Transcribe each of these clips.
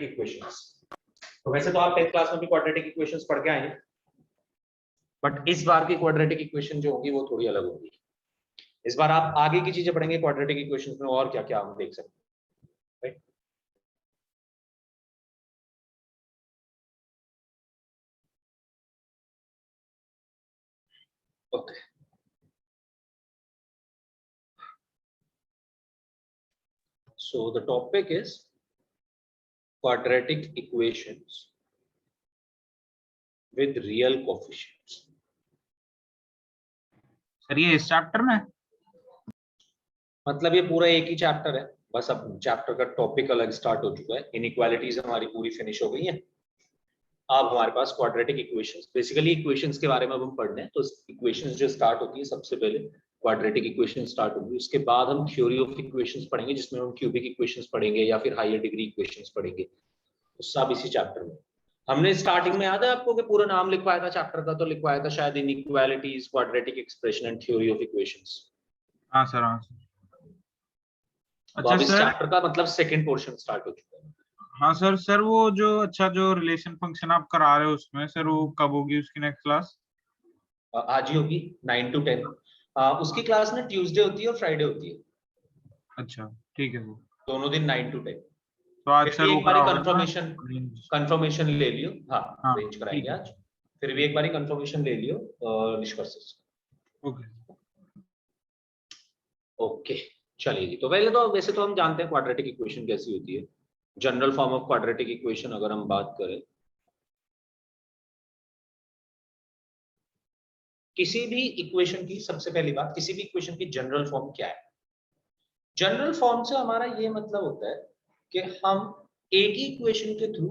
Equations. तो वैसे तो आप 10th क्लास में भी क्वाड्रेटिक इक्वेशंस पढ़ के आए हैं, बट इस बार की क्वाड्रेटिक इक्वेशन जो होगी वो थोड़ी अलग होगी। इस बार आप आगे की चीजें पढ़ेंगे क्वाड्रेटिक इक्वेशंस में, और क्या क्या हम देख सकते हैं, right? Okay, so the topic is quadratic equations with real coefficients. Sir ये इस चैप्टर में, मतलब ये पूरा एक ही चैप्टर है, बस अब चैप्टर का टॉपिक अलग स्टार्ट हो चुका है। इनइक्वालिटीज हमारी पूरी फिनिश हो गई है। अब हमारे पास क्वाड्रेटिक इक्वेशंस, बेसिकली इक्वेशंस के बारे में अब हम पढ़ रहे हैं। तो इक्वेशंस जो स्टार्ट होती है सबसे पहले क्वाड्रेटिक इक्वेशन स्टार्ट होगी, उसके बाद हम थ्योरी ऑफ इक्वेशंस पढ़ेंगे जिसमें हम क्यूबिक इक्वेशंस पढ़ेंगे या फिर हायर डिग्री इक्वेशंस पढ़ेंगे। तो सब इसी चैप्टर में। हमने स्टार्टिंग में याद है आपको कि पूरा नाम लिखवाया था चैप्टर का, तो लिखवाया था शायद inequalities, quadratic expression and theory of equations. हाँ सर, हाँ सर। तो अब इस चैप्टर का मतलब सेकंड पोर्शन स्टार्ट हो चुका है। हाँ सर। सर वो जो रिलेशन फंक्शन आप करा रहे हो उसमें सर, वो कब होगी उसकी नेक्स्ट क्लास? आज ही होगी 9 to 10। उसकी क्लास ना ट्यूसडे होती है और फ्राइडे होती है। अच्छा ठीक है सर। दोनों दिन 9 to 10। तो आज सर वो एक बार कराओगे कंफर्मेशन ले लियो। हाँ, हाँ अरेंज कराएंगे ठीक है। आज। फिर भी एक बार कंफर्मेशन ले लियो निष्कर्ष। ओके ओके, चलिए जी। तो पहले तो वैसे तो हम जानते हैं क्वाड्रेटिक इक्वेशन कैसी होती है। General form of quadratic equation अगर हम बात करें, किसी भी इक्वेशन की, सबसे पहली बात, किसी भी इक्वेशन की जनरल फॉर्म क्या है? जनरल फॉर्म से हमारा ये मतलब होता है कि हम एक ही इक्वेशन के थ्रू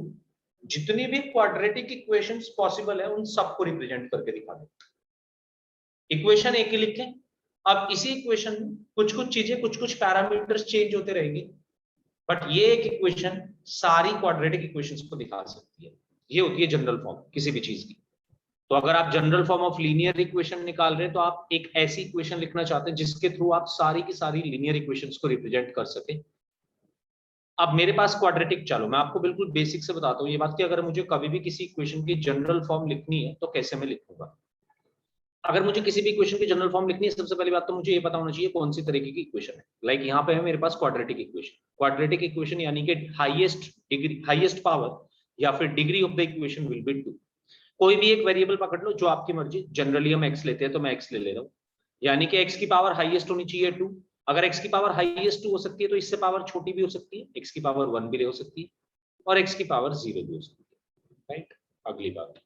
जितनी भी क्वाड्रेटिक इक्वेशंस पॉसिबल है उन सबको रिप्रेजेंट करके दिखा दें। इक्वेशन एक ही लिखें, अब इसी इक्वेशन में कुछ कुछ चीजें, कुछ कुछ पैरामीटर्स चेंज होते रहेंगे, बट ये एक इक्वेशन सारी क्वाड्रेटिक इक्वेशंस को दिखा सकती है। ये होती है जनरल फॉर्म किसी भी चीज की। तो अगर आप general form of linear equation निकाल रहे हैं तो आप एक ऐसी इक्वेशन लिखना चाहते हैं जिसके थ्रू आप सारी की सारी लीनियर इक्वेशंस को रिप्रेजेंट कर सके। अब मेरे पास क्वाड्रेटिक, चलो मैं आपको बिल्कुल बेसिक से बताता हूँ ये बात कि अगर मुझे कभी भी किसी इक्वेशन की जनरल फॉर्म लिखनी है तो कैसे मैं लिखूंगा। अगर मुझे किसी भी इक्वेशन की जनरल फॉर्म लिखनी है, सबसे पहली बात तो मुझे ये पता होना चाहिए कौन सी तरीके की इक्वेशन है। लाइक यहाँ पे है मेरे पास क्वाड्रेटिक इक्वेशन। क्वाड्रेटिक इक्वेशन यानी कि हाईएस्ट डिग्री, हाईएस्ट पावर या फिर degree of the equation will be 2। कोई भी एक वेरिएबल पकड़ लो, जो आपकी मर्जी। जनरली हम x लेते हैं तो मैं x ले रहा हूँ, यानी कि x की पावर हाईएस्ट होनी चाहिए 2। अगर x की पावर हाईएस्ट 2 हो सकती है तो इससे पावर छोटी भी हो सकती है, x की पावर 1 भी हो सकती है और x की पावर 0 भी हो सकती है, राइट? अगली बात,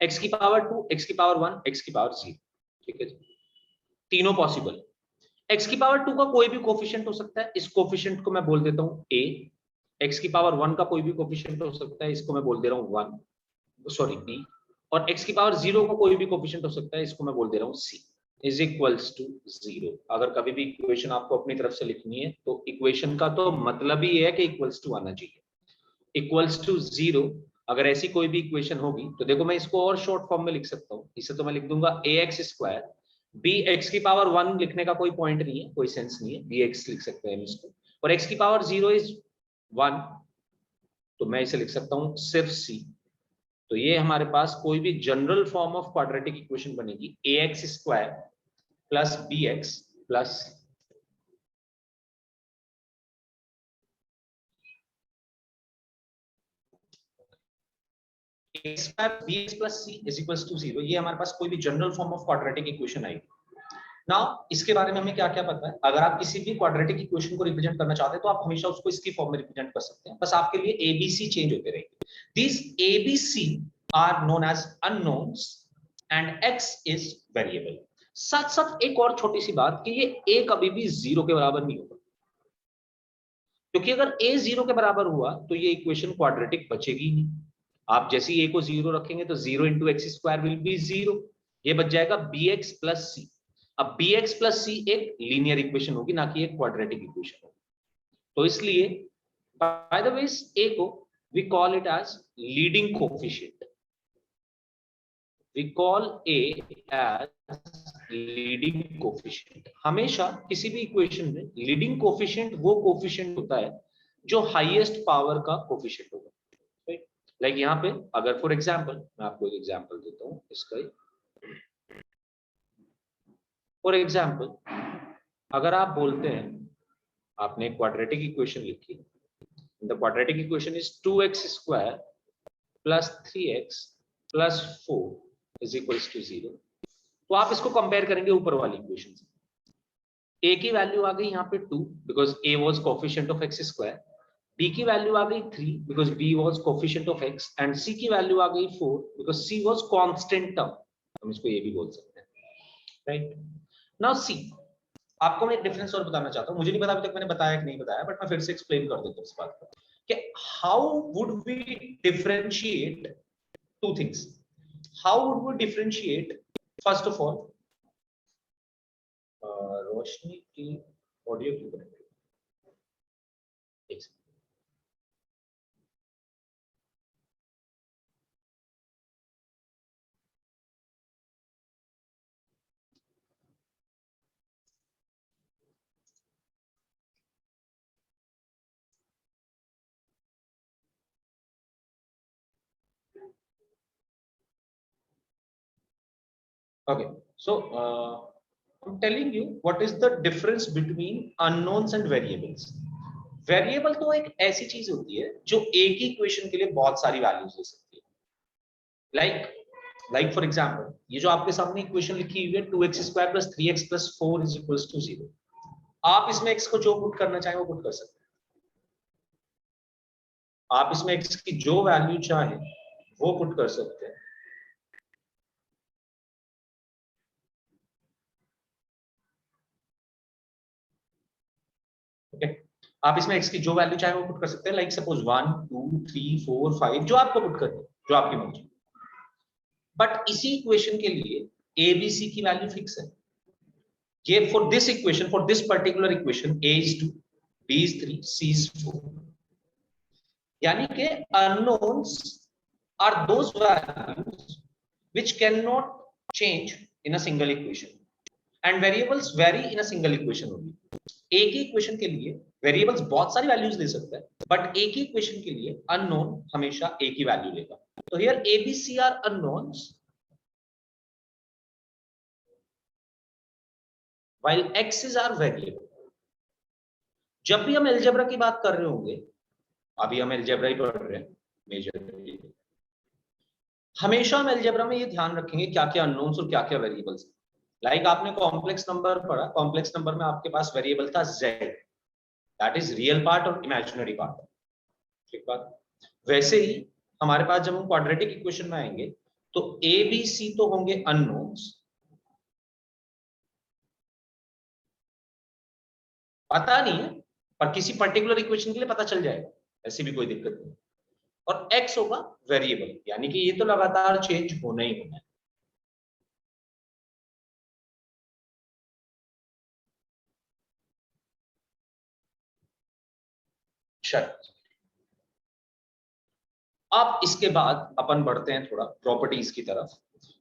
x की पावर 2, x की पावर 1, x की पावर 0, ठीक है जी, तीनों पॉसिबल। x की पावर 2 का कोई भी कोफिशिएंट हो सकता है, इस कोफिशिएंट को मैं बोल देता हूँ a। x की पावर 1 का कोई भी कोफिशिएंट हो सकता है, इसको मैं बोल दे रहा हूँ 1, सॉरी b। और x की पावर 0 का कोई भी कोफिशिएंट हो सकता है, इसको मैं बोल दे रहा हूँ c इज इक्वल्स टू 0। अगर कभी भी इक्वेशन आपको अपनी तरफ से लिखनी है तो इक्वेशन का तो मतलब ही है कि इक्वल्स टू आना चाहिए, इक्वल्स टू 0। अगर ऐसी कोई भी इक्वेशन होगी तो देखो मैं इसको और शॉर्ट फॉर्म में लिख सकता हूँ। इसे तो मैं लिख दूंगा ax स्क्वायर, bx की पावर 1 लिखने का कोई पॉइंट नहीं है, कोई सेंस नहीं है, bx लिख सकते हैं इसको। और x की पावर 0 इज 1, तो मैं इसे लिख सकता हूँ सिर्फ c। तो ये हमारे पास कोई भी general form of quadratic equation बनेगी ax square plus bx plus a square bx plus c is equals to 0। ये हमारे पास कोई भी general form of quadratic equation आएगी। नाउ इसके बारे में हमें क्या क्या पता है? अगर आप किसी भी क्वाड्रेटिक इक्वेशन को रिप्रेजेंट करना चाहते हैं तो आप हमेशा उसको इसकी फॉर्म में रिप्रेजेंट कर सकते हैं, बस आपके लिए एबीसी चेंज होते रहेंगे। This ABC are known as unknowns and x is variable. साथ साथ एक और छोटी सी बात कि ये a कभी भी 0 के बराबर नहीं होगा, क्योंकि अगर a 0 के बराबर हुआ तो ये इक्वेशन क्वाड्रेटिक बचेगी नहीं। आप जैसे ही a को 0 रखेंगे तो 0 into x square will be 0, ये बच जाएगा bx प्लस c। अब bx प्लस c एक लीनियर इक्वेशन होगी, ना कि एक क्वाड्रेटिक इक्वेशन होगी। तो इसलिए बाय द वे a को we call it as leading coefficient, we call a as leading coefficient. हमेशा किसी भी इक्वेशन में लीडिंग कोफिशिएंट वो कोफिशिएंट होता है जो हाईएस्ट पावर का कोफिशिएंट होगा, राइट। लाइक यहाँ पे अगर फॉर एग्जांपल मैं आपको एक एग्जांपल देता हूँ इसका ही। फॉर एग्जांपल अगर आप बोलते हैं, आपने क्वाड्रेटिक इक्वेशन लिखी, the quadratic equation is 2x square plus 3x plus 4 is equals to 0, तो आप इसको कंपेयर करेंगे ऊपर वाली इक्वेशन से। a की वैल्यू आ गई यहाँ पे 2 because a was coefficient of x square, b की वैल्यू आ गई 3 because b was coefficient of x, and c की वैल्यू आ गई 4 because c was constant term, हम इसको ये भी बोल सकते हैं, राइट। नाउ सी, आपको मैं एक डिफरेंस और बताना चाहता हूं, मुझे नहीं पता अभी तक मैंने बताया कि नहीं बताया, बट मैं फिर से एक्सप्लेन कर देता हूं इस बात को कि how would we differentiate two things. How would we differentiate, first of all Roshni की ऑडियो क्यों करेंगे, एक second. Okay, so I'm telling you what is the difference between unknowns and variables. Variable तो एक ऐसी चीज होती है जो एक ही इक्वेशन के लिए बहुत सारी वैल्यूज ले सकती है। लाइक फॉर एग्जांपल ये जो आपके सामने इक्वेशन लिखी हुई है 2x square plus 3x plus 4 is equals to 0, आप इसमें x को जो पुट करना चाहें वो पुट कर सकते हैं। आप इसमें x की जो वैल्यू चाहें वो पुट कर सकते हैं। ओके, आप इसमें x की जो वैल्यू चाहे वो पुट कर सकते हैं, लाइक सपोज 1 2 3 4 5 जो आपको पुट करनी है, जो आपकी मर्जी। बट इसी इक्वेशन के लिए a b c की वैल्यू फिक्स है। ये for this equation, for this particular equation a is 2 b is 3 c is 4, यानी कि unknowns are those values which cannot change in a single equation and variables vary in a single equation only. एक ही equation के लिए variables बहुत सारी values ले सकता है, बट एक ही इक्वेशन के लिए अननोन हमेशा एक ही वैल्यू लेगा। तो here a b c are unknowns while x is our variable. जब भी हम अलजेब्रा की बात कर रहे होंगे, अभी हम अलजेब्रा ही पढ़ रहे हैं मेजरली, हमेशा हम अलजेब्रा में ये ध्यान रखेंगे क्या क्या अननोन्स और क्या क्या वेरिएबल्स। लाइक आपने कॉम्प्लेक्स नंबर पढ़ा, कॉम्प्लेक्स नंबर में आपके पास वेरिएबल था z, that is real part और इमेजिनरी पार्ट, ठीक बात। वैसे ही हमारे पास जब हम क्वाड्रेटिक इक्वेशन में आएंगे तो a b c तो होंगे अननोन्स, पता नहीं है पर किसी पर्टिकुलर इक्वेशन के लिए पता चल जाएगा, ऐसी भी कोई दिक्कत नहीं। और x होगा वेरिएबल, यानी कि ये तो लगातार चेंज होना ही होना है। अब इसके बाद अपन बढ़ते हैं थोड़ा प्रॉपर्टीज की तरफ।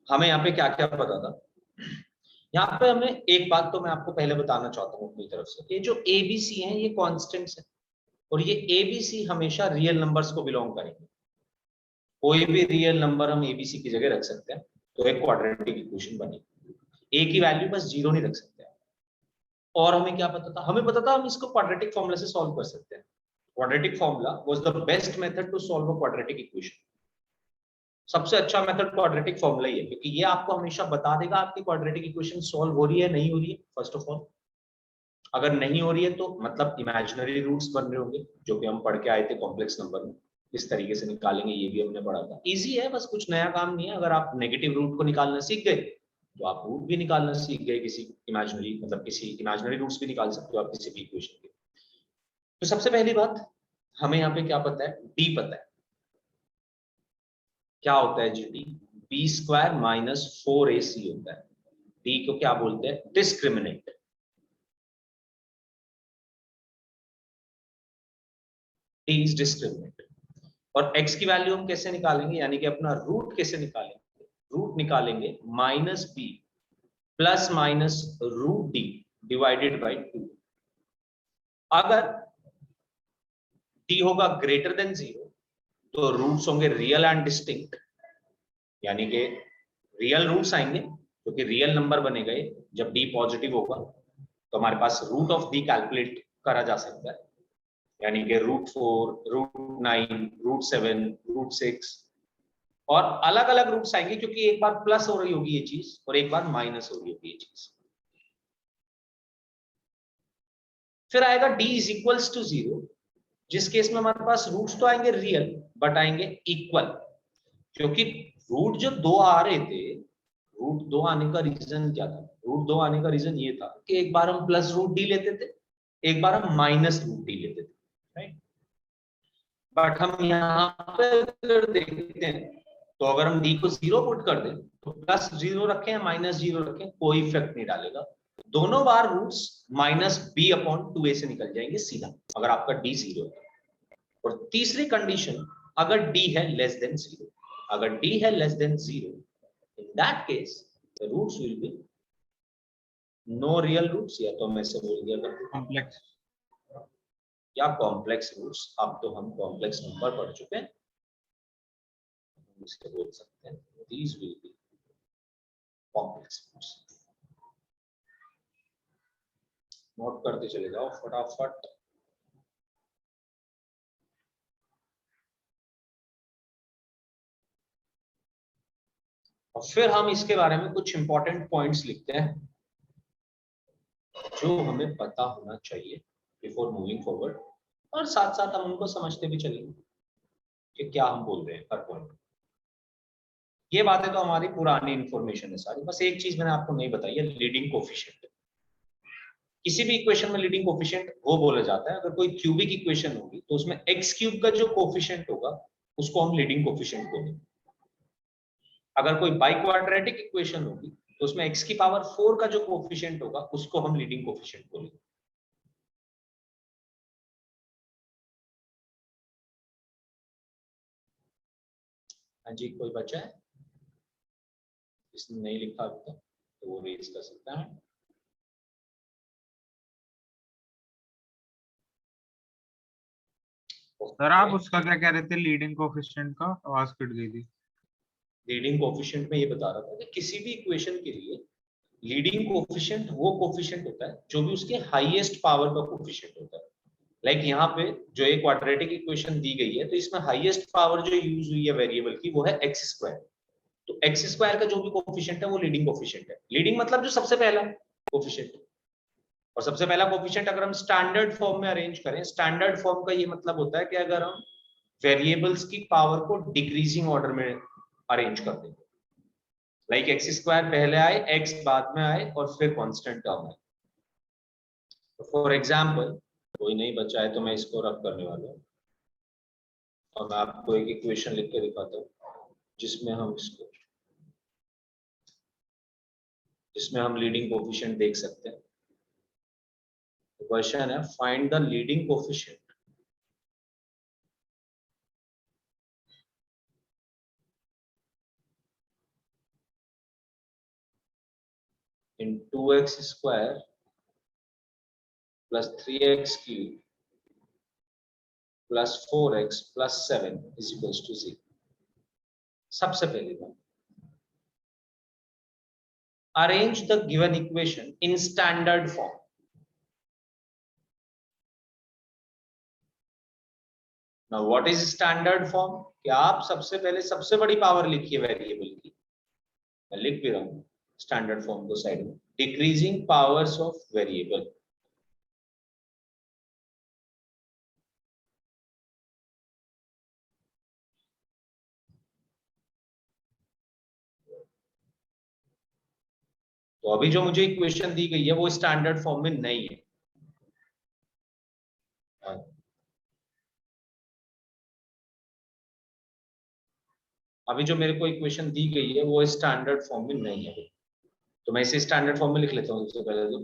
हमें यहाँ पे क्या क्या पता था, यहाँ पे हमें एक बात तो मैं आपको पहले बताना चाहता हूँ अपनी तरफ से, ये जो ABC हैं ये कांस्टेंट्स हैं और ये ABC हमेशा रियल नंबर्स को बिलोंग करेंगे। कोई भी रियल नंबर हम ABC की जगह रख सकते हैं तो एक क्वाड्रेटिक इक्वेशन बनेगी। a की वैल्यू बस 0 नहीं रख सकते। और हमें क्या पता था, हमें पता था हम इसको क्वाड्रेटिक फॉर्मूला से सॉल्व कर सकते हैं। Quadratic formula was the best method to solve a quadratic equation. सबसे अच्छा मेथड क्वाड्रेटिक फॉर्मूला ही है, क्योंकि ये आपको हमेशा बता देगा आपकी क्वाड्रेटिक इक्वेशन सॉल्व हो रही है नहीं हो रही है। फर्स्ट ऑफ ऑल अगर नहीं हो रही है तो मतलब इमेजिनरी रूट्स बन रहे होंगे, जो कि हम पढ़ के आए थे कॉम्प्लेक्स नंबर में, इस तरीके से निकालेंगे ये भी हमने पढ़ा था। इजी है, बस कुछ नया काम नहीं है। अगर आप नेगेटिव रूट को निकालना सीख गए तो आप रूट भी निकालना सीख गए, किसी इमेजिनरी मतलब किसी इमेजिनरी रूट्स भी निकाल सकते हो आप किसी भी इक्वेशन के। तो सबसे पहली बात हमें यहाँ पे क्या पता है, डी पता है। क्या होता है जी D, B square minus 4ac होता है। डी को क्या बोलते हैं, डिस्क्रिमिनेंट। D is discriminant. और x की वैल्यू हम कैसे निकालेंगे, यानी कि अपना रूट कैसे निकालेंगे, रूट निकालेंगे minus B plus minus root D divided by 2। अगर t होगा ग्रेटर देन 0 तो रूट्स होंगे रियल एंड डिस्टिंक्ट, यानी कि रियल रूट्स आएंगे क्योंकि रियल नंबर बनेगा ये जब d पॉजिटिव होगा। तो हमारे पास रूट ऑफ d कैलकुलेट करा जा सकता है, यानी कि √4, √9, √7, √6 और अलग अलग रूट्स आएंगे क्योंकि एक बार प्लस हो रही होगी ये चीज और एक बार माइनस हो रही होगी ये चीज। फिर आएगा d इज इक्वल्स टू 0, जिस केस में हमारे पास रूट्स तो आएंगे रियल बट आएंगे इक्वल, क्योंकि रूट जो 2 आ रहे थे, रूट 2 आने का रीजन क्या था? रूट 2 आने का रीजन ये था कि एक बार हम प्लस रूट डी लेते थे, एक बार हम माइनस रूट डी लेते थे, राइट। बट हम यहाँ पे अगर देखते हैं तो अगर हम डी को 0 पुट कर दें तो प्लस 0 रखें या माइनस 0 रखें कोई इफेक्ट नहीं डालेगा, दोनों बार रूट्स -b/2a से निकल जाएंगे सीधा अगर आपका d 0 है। और तीसरी कंडीशन अगर d है लेस देन 0, अगर d है less than 0 in that case the roots will be no real roots, या तो मैं से बोल दिया कॉम्प्लेक्स या कॉम्प्लेक्स रूट्स। अब तो हम कॉम्प्लेक्स नंबर पढ़ चुके हैं, इसके बोल सकते हैं these will be complex roots। Note करते चले जाओ फटाफट। और फिर हम इसके बारे में कुछ इंपॉर्टेंट पॉइंट्स लिखते हैं जो हमें पता होना चाहिए बिफोर मूविंग फॉरवर्ड, और साथ साथ हम उनको समझते भी चलेंगे कि क्या हम बोल रहे हैं हर पॉइंट। ये बातें तो हमारी पुरानी इंफॉर्मेशन है सारी, बस एक चीज मैंने आपको नहीं बताई है, लीडिंग कोफिशिएंट। किसी भी इक्वेशन में लीडिंग कोफिशिएंट वो बोला जाता है अगर कोई क्यूबिक इक्वेशन होगी तो उसमें x क्यूब का जो कोफिशिएंट होगा उसको हम लीडिंग कोफिशिएंट बोलेंगे। अगर कोई बाइक्वाड्रेटिक इक्वेशन होगी तो उसमें x की पावर 4 का जो कोफिशिएंट होगा उसको हम लीडिंग कोफिशिएंट बोलेंगे। हाँ जी, कोई बच्चा है इसने नहीं लिखा अभी तक तो वो रेज कर सकता है। सर आप उसका क्या कह रहे थे लीडिंग कोफिशिएंट का? आवाज कट गई थी। लीडिंग कोफिशिएंट में ये बता रहा था कि किसी भी इक्वेशन के लिए लीडिंग कोफिशिएंट वो कोफिशिएंट होता है जो भी उसके हाईएस्ट पावर का कोफिशिएंट होता है। लाइक यहाँ पे जो एक क्वाड्रेटिक इक्वेशन दी गई है तो इसमें हाईएस्ट पावर जो यूज हुई है वेरिएबल की वो है x²। तो x² का जो भी कोफिशिएंट है वो लीडिंग कोफिशिएंट है। लीडिंग मतलब जो सबसे पहला कोफिशिएंट, और सबसे पहला कोफिशिएंट अगर हम स्टैंडर्ड फॉर्म में अरेंज करें, स्टैंडर्ड फॉर्म का ये मतलब होता है कि अगर हम वेरिएबल्स की पावर को डिक्रीजिंग ऑर्डर में अरेंज कर दें, लाइक x² पहले आए, x बाद में आए और फिर कांस्टेंट टर्म आए। फॉर एग्जांपल कोई नहीं बचा है तो मैं इसको रफ करने वाला हूँ और मैं आपको एक इक्वेशन लिख के दिखाता हूँ जिसमें हम लीडिंग कोफिशिएंट देख सकते हैं। क्वेश्चन है find the leading coefficient in 2x² plus 3x³ plus 4x plus 7 is equals to 0। सबसे पहले बात, arrange the given equation in standard form। now what is standard form? क्या आप सबसे पहले सबसे बड़ी पावर लिखिए वेरिएबल की, मैं लिख भी रहा हूं स्टैंडर्ड फॉर्म को साइड में, डिक्रीजिंग पावर्स ऑफ वेरिएबल। तो अभी जो मुझे इक्वेशन दी गई है वो स्टैंडर्ड फॉर्म में नहीं है। अभी जो मेरे को इक्वेशन दी गई है वो स्टैंडर्ड फॉर्म में नहीं है, तो मैं इसे स्टैंडर्ड फॉर्म में लिख लेता हूँ सबसे पहले तो,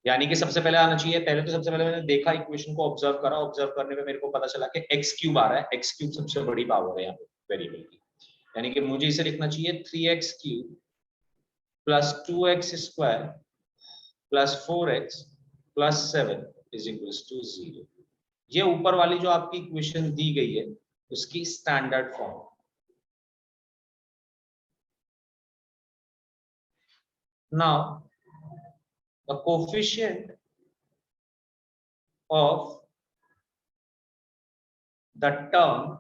यानी कि सबसे पहले आना चाहिए। पहले तो सबसे पहले मैंने देखा इक्वेशन को, ऑब्जर्व करा, ऑब्जर्व करने में मेरे को पता चला कि x³ आ रहा है। x³ सबसे बड़ी पावर है यहाँ पे वेरिएबल की, यानी कि मुझे इसे लिखना चाहिए 3x³ plus 2x² plus 4x plus 7 is equals to 0। ये ऊपर वाली जो आपकी इक्वेशन दी गई है उसकी standard form. Now the coefficient of the term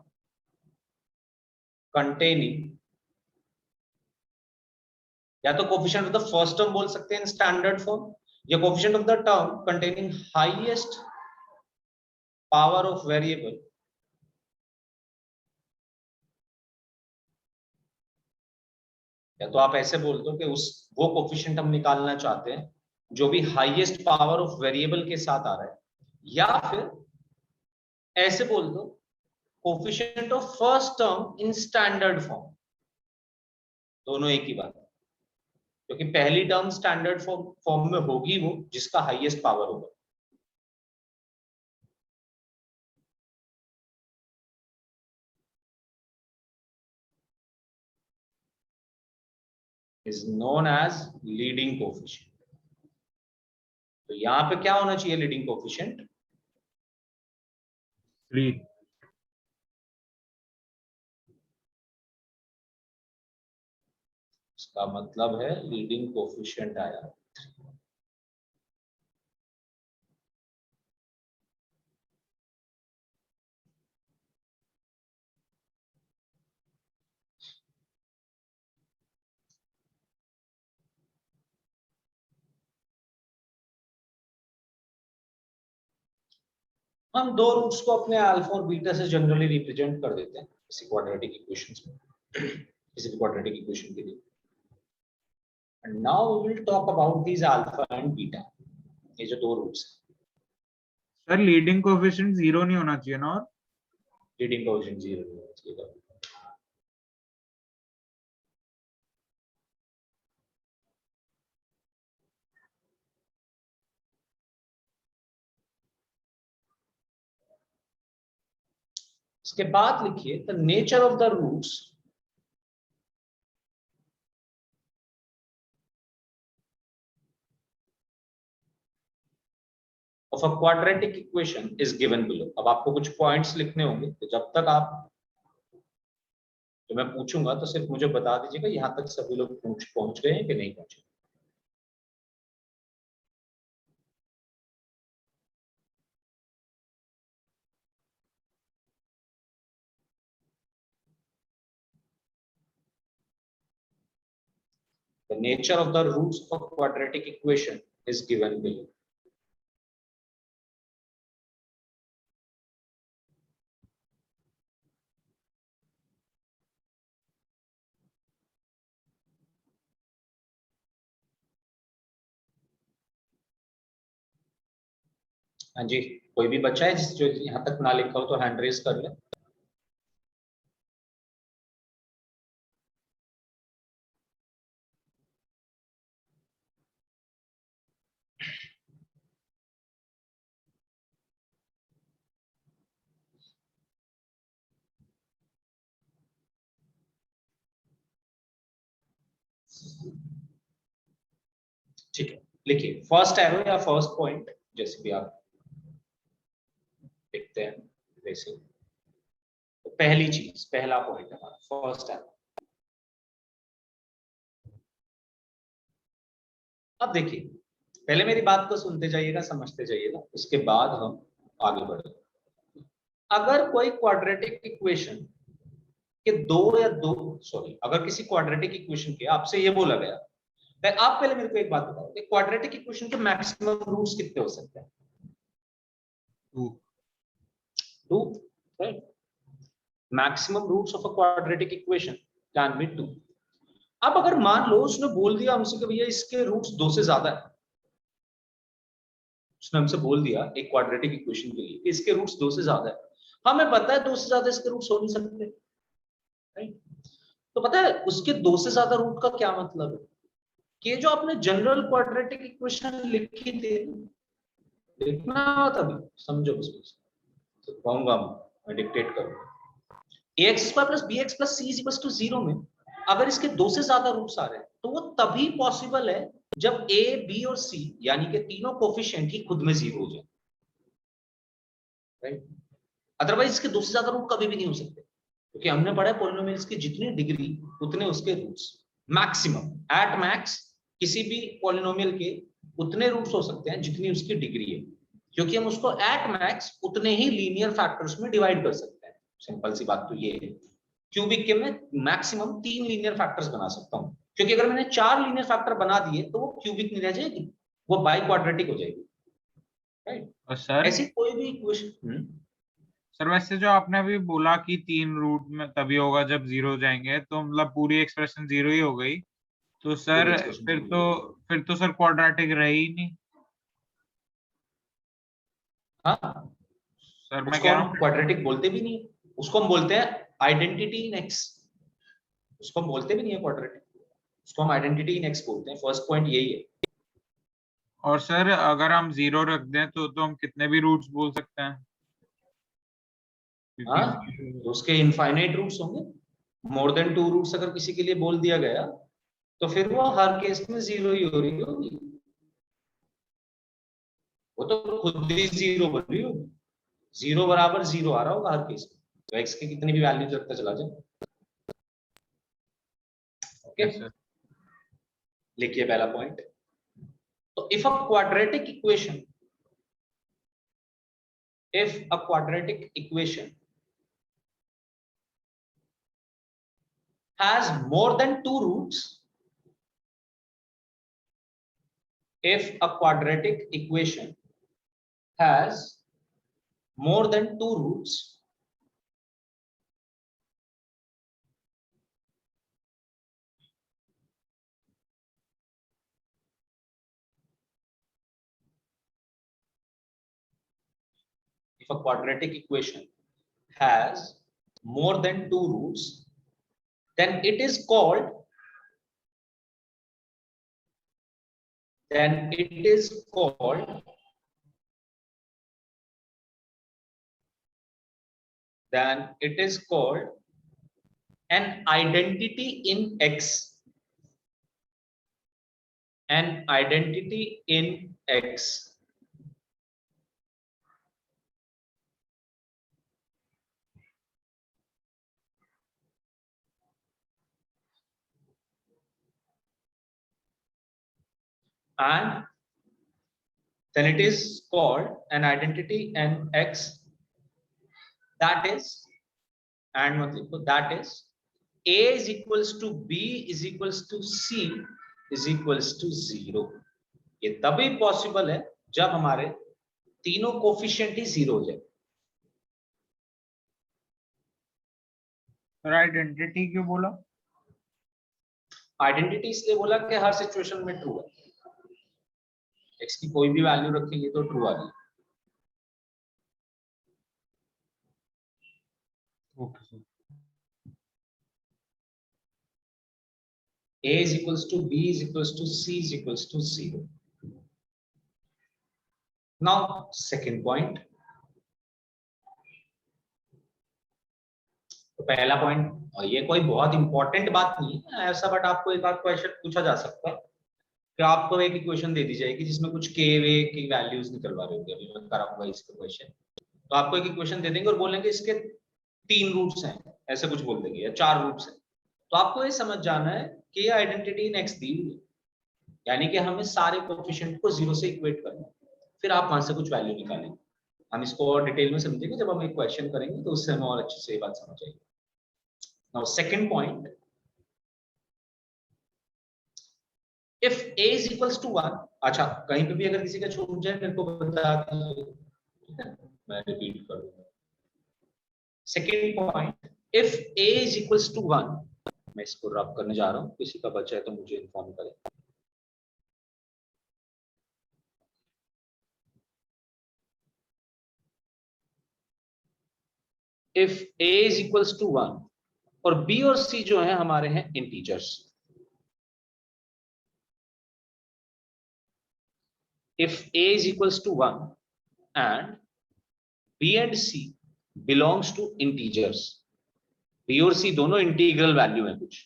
containing, या तो coefficient of the first term बोल सकते हैं इन स्टैंडर्ड फॉर्म, या coefficient of the term containing highest power of variable या तो आप ऐसे बोल दो कि वो कोफिशिएंट हम निकालना चाहते हैं जो भी हाईएस्ट पावर ऑफ वेरिएबल के साथ आ रहा है, या फिर ऐसे बोल दो coefficient of first term in standard form. दोनों एक ही बात है, क्योंकि पहली टर्म स्टैंडर्ड फॉर्म में होगी वो जिसका हाईएस्ट पावर होगा। Is known as leading coefficient. तो यहां पे क्या होना चाहिए लीडिंग कोफिशिएंट? 3। इसका मतलब है लीडिंग कोफिशिएंट आया। हम दो रूट्स को अपने अल्फा और बीटा से जनरली रिप्रेजेंट कर देते हैं किसी क्वाड्रेटिक इक्वेशंस में, किसी भी क्वाड्रेटिक इक्वेशन के लिए। And now we will talk about these alpha and beta, ये जो दो रूट्स हैं। सर लीडिंग कोएफिशिएंट 0 नहीं होना चाहिए ना? और लीडिंग कोएफिशिएंट 0 नहीं होना चाहिए। इसके बाद लिखिए the nature of the roots of a quadratic equation is given below. अब आपको कुछ पॉइंट्स लिखने होंगे, तो जब तक आप तो मैं पूछूंगा तो सिर्फ मुझे बता दीजिएगा यहां तक सभी लोग पहुंच गए हैं कि नहीं पहुंचे। The nature of the roots of a quadratic equation is given below. हाँ जी, कोई भी बच्चा है जिस जो यहाँ तक ना लिखा हो तो हैंड रेज कर ले। ठीक है, लिखिए फर्स्ट एरो या फर्स्ट पॉइंट जैसे भी आप लिखते हैं वैसे। तो पहली चीज, पहला पॉइंट हमारा फर्स्ट एरो। अब देखिए, पहले मेरी बात को सुनते जाइएगा, समझते जाइएगा, उसके बाद हम आगे बढ़ेंगे। अगर कोई क्वाड्रेटिक इक्वेशन के अगर किसी क्वाड्रेटिक इक्वेशन के आपसे ये बोला गया, आप पहले मेरे को एक बात बताओ कि क्वाड्रेटिक इक्वेशन के मैक्सिमम रूट्स कितने हो सकते हैं? 2, right? Maximum roots of a quadratic equation can be 2। अब अगर मान लो उसने बोल दिया हमसे कि भैया इसके रूट्स 2 से ज्यादा है, उसने हमसे बोल दिया एक क्वाड्रेटिक इक्वेशन के लिए इसके रूट्स 2 से ज्यादा है, हमें पता है 2 से ज्यादा इसके रूट्स हो नहीं सकते, राइट? तो पता है उसके 2 से ज्यादा रूट का क्या मतलब है कि जो आपने जनरल क्वाड्रेटिक इक्वेशन लिखी थी, लिखना तभी समझो उसको, तो कहूंगा मैं डिक्टेट करूंगा ax² + bx + c = 0 में अगर इसके 2 से ज्यादा रूट्स आ रहे हैं तो वो तभी पॉसिबल है जब a, b और c यानी कि तीनों कोफिशिएंट ही खुद में 0 हो जाए, राइट। अदरवाइज इसके 2 से ज्यादा रूट कभी भी नहीं हो सकते, क्योंकि हमने पढ़ा है पॉलिनोमियल्स की जितनी डिग्री उतने उसके रूट्स, मैक्सिमम एट मैक्स किसी भी पॉलिनोमियल के उतने रूट्स हो सकते हैं जितनी उसकी डिग्री है, क्योंकि हम उसको एट मैक्स उतने ही लीनियर फैक्टर्स में डिवाइड कर सकते हैं। सिंपल सी बात तो ये है। क्यूबिक के में मैक्सिमम 3 लीनियर फैक्टर्स बना सकता हूं, क्योंकि अगर मैंने 4 लीनियर फैक्टर बना दिए तो वो क्यूबिक नहीं रह जाएगी, वो बाई क्वाड्रेटिक हो जाएगी, राइट। और सर ऐसी कोई भी इक्वेशन। सर वैसे जो आपने अभी बोला कि 3 रूट में तभी होगा जब 0 हो जाएंगे, तो मतलब पूरी एक्सप्रेशन 0 ही हो गई, तो पूरी सर एक्सप्रेशन फिर 0 तो हो गई। फिर तो सर क्वाड्रेटिक रहे ही नहीं। हाँ, सर मैं उसको कह रहा हम हूँ क्वाड्रेटिक बोलते भी नहीं है, उसको हम बोलते हैं आइडेंटिटी इन एक्स। उसको हम बोलते भी नहीं है क्वाड्रेटिक, उसको हम आइडेंटिटी इन एक्स बोलते हैं। फर्स्ट पॉइंट यही है। और सर अगर हम 0 रख दें तो हम कितने भी रूट्स बोल सकते हैं, क्योंकि हाँ, तो उसके इनफाइनाइट रूट्स होंगे। मोर देन 2 रूट्स अगर किसी के लिए बोल दिया गया तो फिर वो हर केस में 0 ही हो रही होगी, वो तो खुद ही 0 बन रही होगी। 0 बराबर 0 आ रहा होगा हर केस में, तो एक्स की कितनी भी वैल्यू रखता चला जाए। ओके, सर लिखिए पहला पॉइंट। तो if a quadratic equation, if a quadratic equation has more than 2 roots, if a quadratic equation has more than 2 roots, if a quadratic equation has more than 2 roots, then it is called, then it is called then it is called an identity in X, an identity in X. And then it is called an identity in X that is, and मतलब that is A is equals to B is equals to C is equals to 0। ये तभी possible है जब हमारे तीनों coefficient ही 0 हो जाए। Sir identity क्यों बोला? आइडेंटिटी इसलिए बोला कि हर सिचुएशन में ट्रू है, एक्स की कोई भी वैल्यू रखेंगे तो ट्रू आ जाएगी। Okay sir. A is equals to B is equals to C is equals to 0। Now second point, तो पहला पॉइंट, और ये कोई बहुत इंपॉर्टेंट बात नहीं है ऐसा, बट आपको एक आध क्वेश्चन पूछा जा सकता है कि आपको एक इक्वेशन दे दी जाएगी जिसमें कुछ के वे की वैल्यूज निकलवा रहे होंगे, अभी मैं कराऊंगा इसका क्वेश्चन। तो आपको एक इक्वेशन दे देंगे और बोलेंगे इसके 3 रूट्स हैं, ऐसे कुछ बोल देंगे, या 4 रूट्स हैं। तो आपको ये समझ जाना है कि ये आइडेंटिटी इन एक्स दी हुई है, यानी कि हमें सारे कोएफिशिएंट को 0 से इक्वेट करना है, फिर आप वहां से कुछ वैल्यू निकालेंगे। हम इसको और डिटेल में समझेंगे जब हम एक क्वेश्चन करेंगे, तो उससे हमें और अच्छे से ये बात समझ आएगी। Now second point, if a is equals to 1, अच्छा कहीं पे भी अगर किसी का छूट जाए मेरे को बता दीजिए, ठीक है, मैं रिपीट कर दूंगा। Second point, if a is equals to 1, मैं इसको रब करने जा रहा हूं, किसी का बचा है तो मुझे इन्फॉर्म करें। If a is equals to 1 और b और c जो है हमारे हैं integers, if a is equals to 1 and b and c belongs to integers, b और c दोनों इंटीग्रल वैल्यू है कुछ,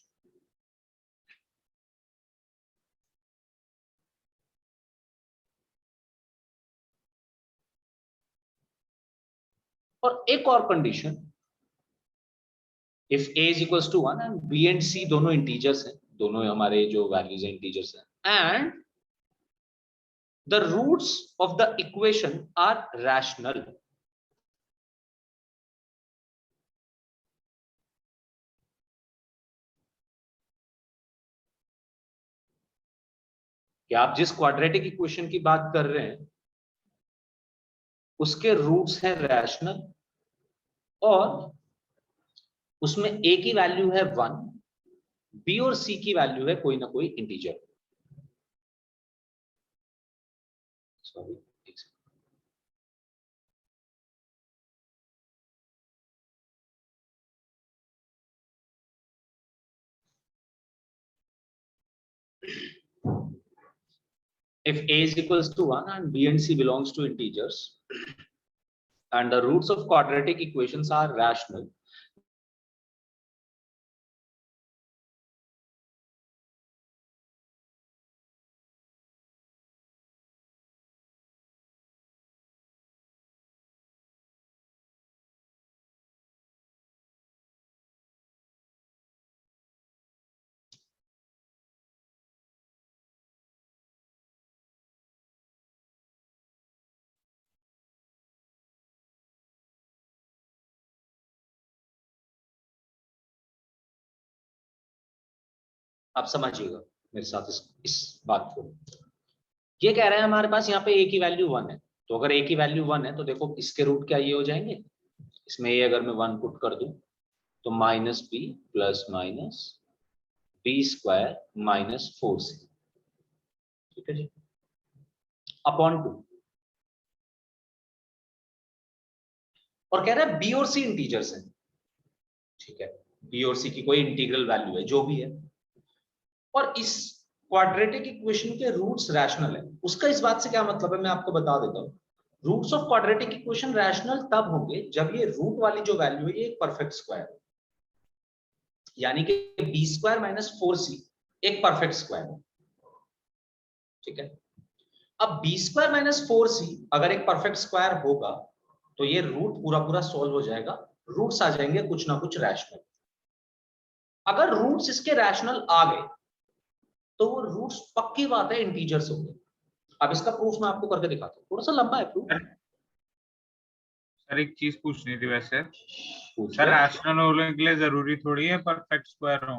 और एक और condition, if a is equals to 1 and b and c दोनों इंटीजर्स हैं, दोनों हमारे जो वैल्यूज हैं इंटीजर्स हैं, and the roots of the equation are rational. कि आप जिस क्वाड्रेटिक इक्वेशन की बात कर रहे हैं उसके रूट्स हैं रैशनल, और उसमें a की वैल्यू है 1, b और c की वैल्यू है कोई ना कोई integer. Sorry, if a is equals to 1 and b and c belongs to integers and the roots of quadratic equations are rational, आप समझिएगा मेरे साथ इस बात को। ये कह रहे हैं हमारे पास यहाँ पे a की वैल्यू 1 है, तो अगर a की वैल्यू 1 है तो देखो इसके रूट क्या ये हो जाएंगे, इसमें a अगर मैं 1 पुट कर दूं तो minus B plus minus B square minus 4c, ठीक है जी, अपॉन 2। और कह रहा है b और c इंटीजर्स हैं, ठीक है, b और c की कोई इंटीग्रल वैल्यू है जो भी है, और इस क्वाड्रेटिक इक्वेशन के रूट्स रैशनल है। उसका इस बात से क्या मतलब है मैं आपको बता देता हूं। Roots of quadratic equation rational तब होंगे जब ये रूट वाली जो वैल्यू है ये एक परफेक्ट स्क्वायर है, यानी कि बी स्क्वायर माइनस 4c एक परफेक्ट स्क्वायर है, ठीक है। अब बी स्क्वायर माइनस 4c अगर एक परफेक्ट स्क्वायर होगा तो ये रूट पूरा पूरा सॉल्व हो जाएगा, रूट्स आ जाएंगे कुछ ना कुछ रैशनल। अगर रूट्स इसके रैशनल आ गए तो वो रूट्स पक्की बात है इंटीजर्स होंगे। अब इसका प्रूफ मैं आपको करके दिखाता हूँ, थोड़ा सा लंबा है प्रूफ। सर एक चीज पूछनी थी वैसे, सर रैशनल होने के लिए जरूरी थोड़ी है परफेक्ट स्क्वायर हो?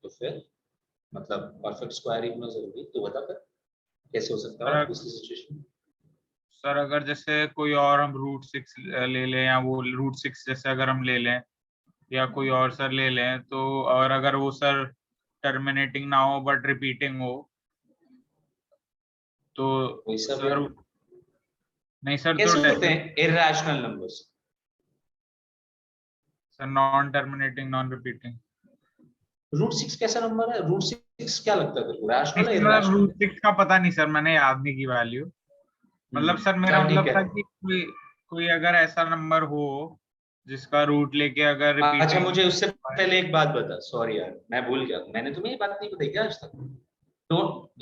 तो फिर मतलब परफेक्ट स्क्वायर ही होना जरूरी, तो बता फिर कैसे हो सकता है दूसरी सिचुएशन। सर अगर जैसे कोई और हम रूट 6 ले लें, या वो रूट 6 जैसे अगर हम ले लें या कोई और सर ले लें, तो और अगर वो सर टर्मिनेटिंग ना हो बट रिपीटिंग हो तो सर नहीं सर, कैसे तो होते हैं irrational numbers? Sir non terminating non repeating. Root 6 कैसा नंबर है? रूट 6 क्या लगता है तेरे को, रैशनल है इरैशनल? रूट 6 का पता नहीं सर, मैंने याद नहीं की वैल्यू। मतलब सर मेरा मतलब था कि कोई अगर ऐसा नंबर हो जिसका रूट लेके अगर रिपीटिंग। अच्छा मुझे उससे पहले एक बात बता, सॉरी यार मैं भूल गया, मैंने तुम्हें ये बात नहीं बताई क्या आज तक?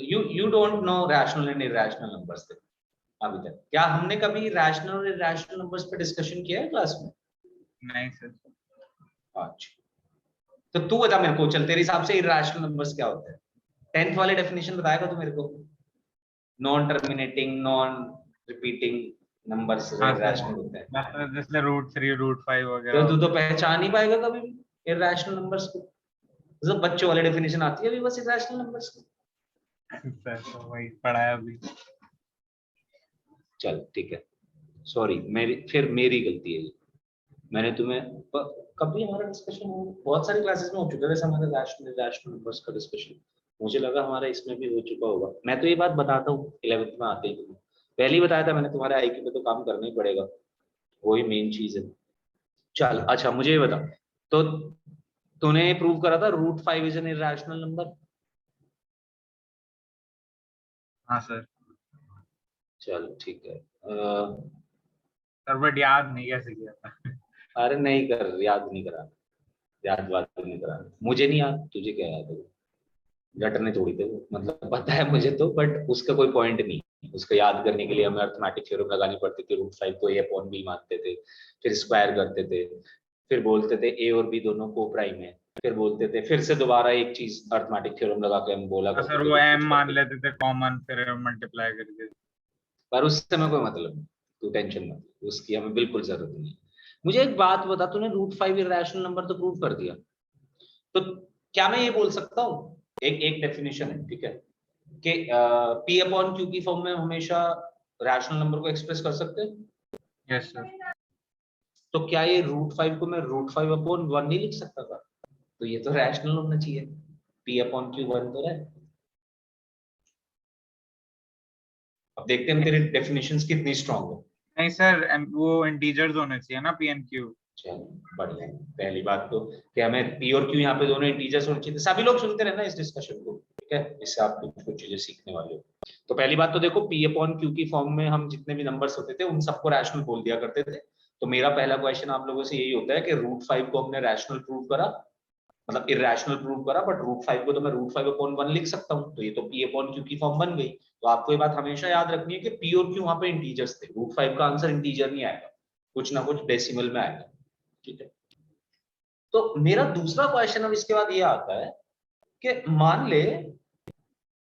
you don't know rational and irrational numbers थे अभी तक? क्या हमने कभी रैशनल और इरैशनल नंबर्स पे डिस्कशन किया है क्लास में? नहीं सर। अच्छा तो तू बता मेरे को, चल तेरे हिसाब से इरैशनल नंबर्स क्या होते हैं? 10th वाले डेफिनेशन बताएगा तू मेरे को, non terminating non repeating numbers irrational होते हैं, जैसे रूट 3 रूट 5 तो वगैरह। तू तो पहचान ही पाएगा कभी भी इरैशनल नंबर्स को, तो बच्चों वाले डेफिनेशन आती है अभी बस इरैशनल नंबर्स की। सर तो वही पढ़ाया अभी। चल ठीक है, सॉरी मेरी गलती है, मैंने तुम्हें कभी हमारा डिस्कशन बहुत सारी क्लासेस में हो चुका है वैसे हमारा रैशनल नंबर्स का डिस्कशन, मुझे लगा हमारा इसमें भी हो चुका होगा। मैं तो ये बात बताता हूँ 11th में आते ही तुम्हें पहले ही बताया था मैंने, तुम्हारे आईक्यू पे तो काम करना ही पड़ेगा, वही मेन चीज है। चल अच्छा मुझे ये बता, तो तूने प्रूव करा था root 5 is an irrational number? हाँ सर। चल ठीक है। सर बट याद नहीं कैसे किया था। अरे नहीं कर, याद नहीं करा, याद बात नहीं करा, मुझे नहीं याद, तुझे क्या याद है? रटने थोड़ी थे वो, मतलब पता है मुझे तो, बट उसका कोई पॉइंट नहीं। उसको याद करने के लिए हमें अर्थमेटिक थ्योरम लगानी पड़ती थी, रूट 5 को a अपॉन b मानते थे, फिर स्क्वायर करते थे, फिर बोलते थे a और b दोनों को प्राइम है, फिर बोलते थे, फिर से दोबारा एक चीज अर्थमेटिक थ्योरम लगा के हम बोला करते सर थे वो कुछ m कुछ मान करके। लेते थे कॉमन, फिर मल्टीप्लाई करके। पर उससे हमें कोई मतलब नहीं, तू टेंशन मत, उसकी हमें बिल्कुल जरूरत नहीं। मुझे एक बात बता, तूने रूट 5 इरेशनल नंबर तो प्रूव कर दिया, तो क्या मैं ये बोल सकता हूँ, एक एक डेफिनेशन है, ठीक है, कि p अपॉन q की फॉर्म में हमेशा रैशनल नंबर को एक्सप्रेस कर सकते हैं? Yes sir. तो क्या ये रूट 5 को मैं रूट 5 अपॉन 1 नहीं लिख सकता था? तो ये तो रैशनल होना चाहिए, p अपॉन q 1 तो है। अब देखते हैं तेरी डेफिनेशंस कितनी स्ट्रांग है। नहीं सर, वो इंटीजर्स होने चाहिए ना p and q। चलो बढ़िया है। पहली बात तो कि हमें p और q यहाँ पे दोनों इंटीजर्स होने चाहिए। सभी लोग सुनते रहना इस डिस्कशन को, ठीक है, इससे आप कुछ कुछ चीजें सीखने वाले हो। तो पहली बात तो देखो, p अपॉन q की फॉर्म में हम जितने भी नंबर्स होते थे उन सबको रैशनल बोल दिया करते थे। तो मेरा पहला क्वेश्चन आप लोगों से यही होता है कि रूट 5 को हमने रैशनल प्रूव करा, मतलब इरेशनल प्रूव करा, बट रूट 5 को तो मैं रूट 5 अपॉन 1 लिख सकता हूँ, तो ये तो p अपॉन q की फॉर्म बन गई। तो आपको ये बात हमेशा याद रखनी है कि p और q वहां पे इंटीजर्स थे, रूट 5 का आंसर इंटीजर नहीं आएगा, कुछ ना कुछ डेसिमल में आएगा, ठीक है। तो मेरा दूसरा क्वेश्चन अब इसके बाद ये आता है कि मान ले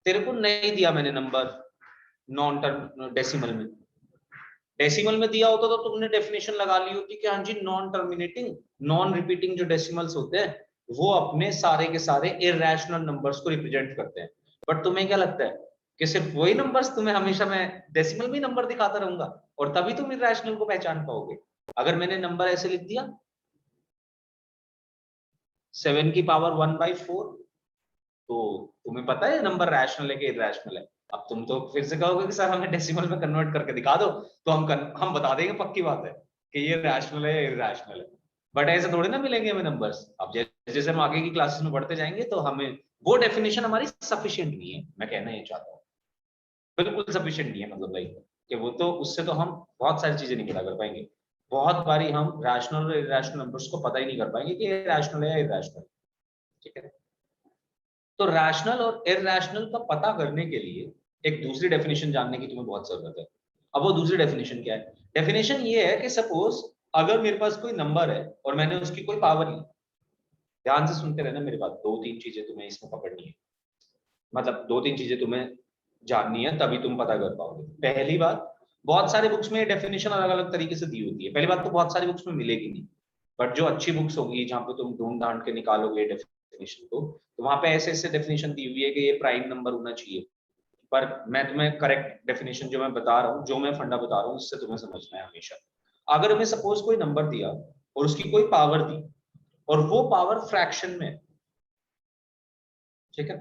तेरे को नहीं दिया मैंने नंबर नॉन टर्म डेसिमल में, डेसिमल में दिया होता तो तुमने डेफिनेशन लगा ली होती कि हाँ जी नॉन टर्मिनेटिंग नॉन रिपीटिंग जो डेसिमल्स होते हैं वो अपने सारे के सारे इरेशनल नंबर्स को रिप्रेजेंट करते हैं। बट तुम्हें क्या लगता है कि सिर्फ वही नंबर्स तुम्हें हमेशा मैं डेसिमल में नंबर दिखाता रहूंगा और तभी तुम इरेशनल को पहचान पाओगे? अगर मैंने नंबर ऐसे लिख दिया 7 की पावर 1/4, तो तुम्हें पता है नंबर रैशनल है कि इरेशनल है? अब तुम तो फिर से कहोगे कि सर हमें डेसिमल में कन्वर्ट करके दिखा दो, तो हम बता देंगे, पक्की बात है कि ये रैशनल है या इरेशनल है। बट ऐसे थोड़ी ना मिलेंगे हमें नंबर्स। अब जैसे जैसे हम आगे की क्लासेस में बढ़ते जाएंगे तो हमें वो डेफिनेशन हमारी सफिशिएंट नहीं है, मैं कहना ये चाहता हूँ, बिल्कुल सफिशिएंट नहीं है, मतलब लाइक कि वो तो उससे तो हम बहुत सारी चीजें नहीं पता कर पाएंगे। बहुत बारी हम रैशनल और इरेशनल नंबर्स को पता ही नहीं कर पाएंगे कि ये रैशनल है या इरेशनल, ठीक है। तो रैशनल और इरैशनल का पता करने के लिए एक दूसरी डेफिनेशन जानने की तुम्हें बहुत जरूरत है। अब वो दूसरी डेफिनेशन क्या है? डेफिनेशन ये है कि सपोज अगर मेरे पास कोई नंबर है और मैंने उसकी कोई पावर ली, ध्यान से सुनते रहना मेरी बात, दो तीन चीजें तुम्हें इसमें पकड़नी है, मतलब दो तीन चीजें तुम्हें जाननी है तभी तुम पता कर पाओगे। पहली बात, बहुत सारे बुक्स में डेफिनेशन अलग अलग तरीके से दी होती है, पहली बात तो बहुत सारी बुक्स में मिलेगी नहीं, बट जो अच्छी बुक्स होगी जहां पे तुम ढूंढ ढांड के निकालोगे डेफिनेशन को, तो वहां पे ऐसे ऐसे डेफिनेशन दी हुई है कि ये प्राइम नंबर होना चाहिए। पर मैं तुम्हें करेक्ट डेफिनेशन जो मैं बता रहा हूँ, जो मैं फंडा बता रहा हूँ, उससे तुम्हें समझना है हमेशा। अगर हमें सपोज कोई नंबर दिया और उसकी कोई पावर दी और वो पावर फ्रैक्शन में, ठीक है,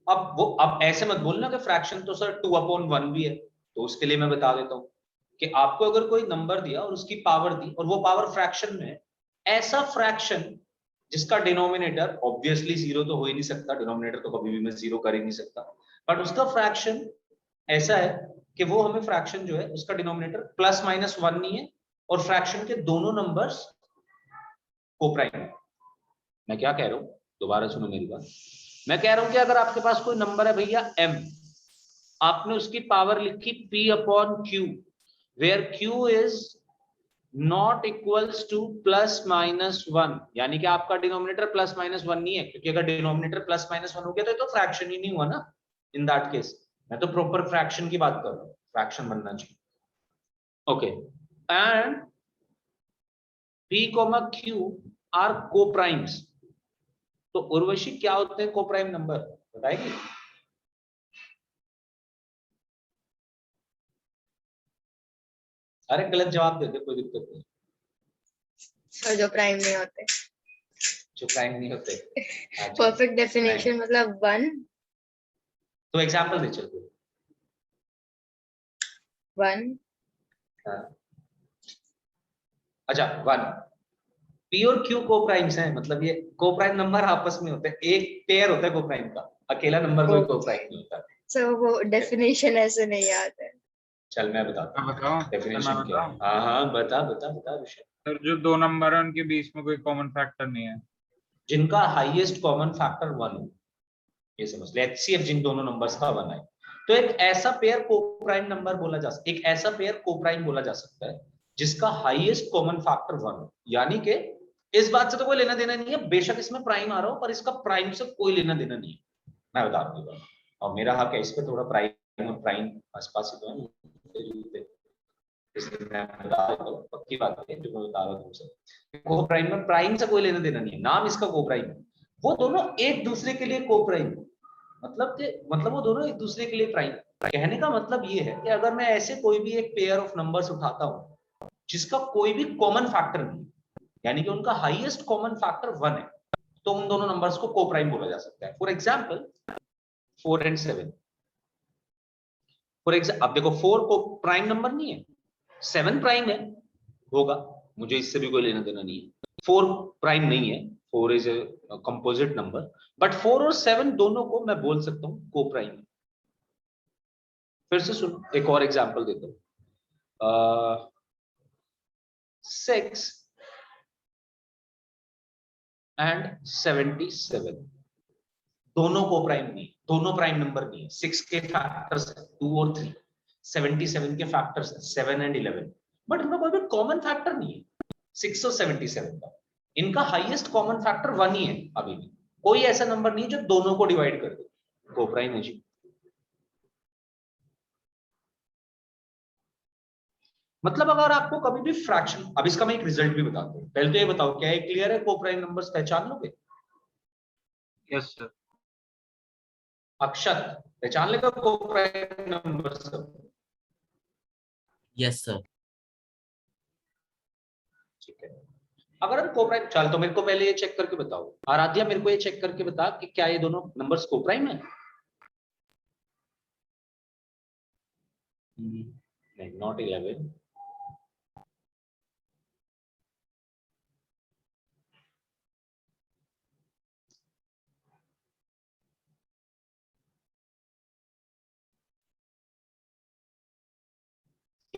अब ऐसे मत बोलना कि फ्रैक्शन तो सर 2/1 भी है, तो उसके लिए मैं बता देता हूँ कि आपको अगर कोई नंबर दिया और उसकी पावर दी और वो पावर फ्रैक्शन में, ऐसा फ्रैक्शन जिसका डिनोमिनेटर ऑब्वियसली जीरो तो हो ही नहीं सकता, डिनोमिनेटर तो कभी भी मैं जीरो कर ही नहीं सकता, बट उसका फ्रैक्शन ऐसा है कि वो हमें फ्रैक्शन जो है उसका डिनोमिनेटर प्लस माइनस 1 नहीं है और फ्रैक्शन के दोनों नंबर्स कोप्राइम है। मैं क्या कह रहा हूं, दोबारा सुनो मेरी बात। मैं कह रहा हूं कि अगर आपके पास कोई नंबर है भैया m, आपने उसकी पावर लिखी p upon q, where q is not equals to plus minus 1, यानी कि आपका डिनोमिनेटर प्लस माइनस 1 नहीं है, क्योंकि अगर डिनोमिनेटर प्लस माइनस 1 हो गया तो फ्रैक्शन ही नहीं हुआ ना इन दैट केस। मैं तो प्रॉपर फ्रैक्शन की बात कर रहा हूं, फ्रैक्शन बनना चाहिए, okay. And p, q are coprimes. तो उर्वशी क्या होते हैं कोप्राइम नंबर, बताएगी? अरे गलत जवाब दे दे, कोई दिक्कत नहीं। सर जो प्राइम नहीं होते। जो प्राइम नहीं होते। परफेक्ट डेफिनेशन मतलब 1 तो एग्जांपल दे चल। 1 अच्छा 1, p और q को प्राइम्स हैं, मतलब ये को प्राइम नंबर आपस में होते हैं, एक पेयर होता है को प्राइम का, अकेला नंबर कोई को प्राइम नहीं होता। सर वो डेफिनेशन ऐसे नहीं याद है। चल मैं बताता मैं हूँ बताऊं? डेफिनेशन क्या है। हाँ हाँ बता बता बता विषय। सर जो दो नंबर है उनके बीच में कोई कॉमन फैक्टर नहीं है। जिनका हाईएस्ट कॉमन फैक्टर 1 हो, ये समझ ले, HCF जिन दोनों नंबर्स का 1 है, तो एक ऐसा पेयर कोप्राइम नंबर बोला जा सकता है, एक ऐसा पेयर कोप्राइम बोला जा सकता है जिसका हाईएस्ट कॉमन फैक्टर 1 हो। यानी कि इस बात से तो कोई लेना देना नहीं है, बेशक इसमें प्राइम आ रहा हो, पर इसका प्राइम से कोई लेना देना नहीं है, मैं बता दूंगा। और मेरा हक है इस पे, थोड़ा प्राइम आसपास ही तो है, इसलिए मैं बता रहा हूं, पक्की बात है जो मैं बता रहा हूं तुमसे। कोप्राइम में प्राइम से कोई लेना देना नहीं है, नाम इसका कोप्राइम है, वो दोनों एक दूसरे के लिए कोप्राइम है, मतलब वो दोनों एक दूसरे के लिए प्राइम। कहने का मतलब ये है कि अगर मैं ऐसे कोई भी एक पेयर ऑफ नंबर्स उठाता हूं जिसका कोई भी कॉमन फैक्टर नहीं, यानी कि उनका हाईएस्ट कॉमन फैक्टर 1 है, तो उन दोनों नंबर्स को कोप्राइम बोला जा सकता है। For example 4 and 7। For example अब देखो 4 को प्राइम नंबर नहीं है, 7 प्राइम है, होगा, मुझे इससे भी कोई लेना देना नहीं है। 4 प्राइम नहीं है, 4 is a composite number, but 4 और 7 दोनों को मैं बोल सकता हूं कोप्राइम। फिर से सुनो, एक और एग्जांपल देता हूं। 6 and 77 दोनों को प्राइम नहीं, दोनों प्राइम नंबर नहीं है। 6 के फैक्टर्स 2 और 3, 77 के फैक्टर्स 7 and 11, बट इनका कोई भी कॉमन फैक्टर नहीं है 6 और 77 का। इनका हाईएस्ट कॉमन फैक्टर 1 ही है, अभी भी कोई ऐसा नंबर नहीं जो दोनों को डिवाइड कर दे, कोप्राइम है जी। मतलब अगर आपको कभी भी फ्रैक्शन, अब इसका मैं एक रिजल्ट भी बताता हूं, पहले तो ये बताओ क्या ये क्लियर है, कोप्राइम नंबर्स पहचान लोगे? Yes sir. अक्षत पहचान लेगा कोप्राइम नंबर्स? Yes sir. ठीक है, अगर हम कोप्राइम, चल तो मेरे को पहले ये चेक करके बताओ, आराध्या मेरे को ये चेक करके बता कि क्या ये दोनों नंबर्स कोप्राइम है? नहीं, नॉट 11।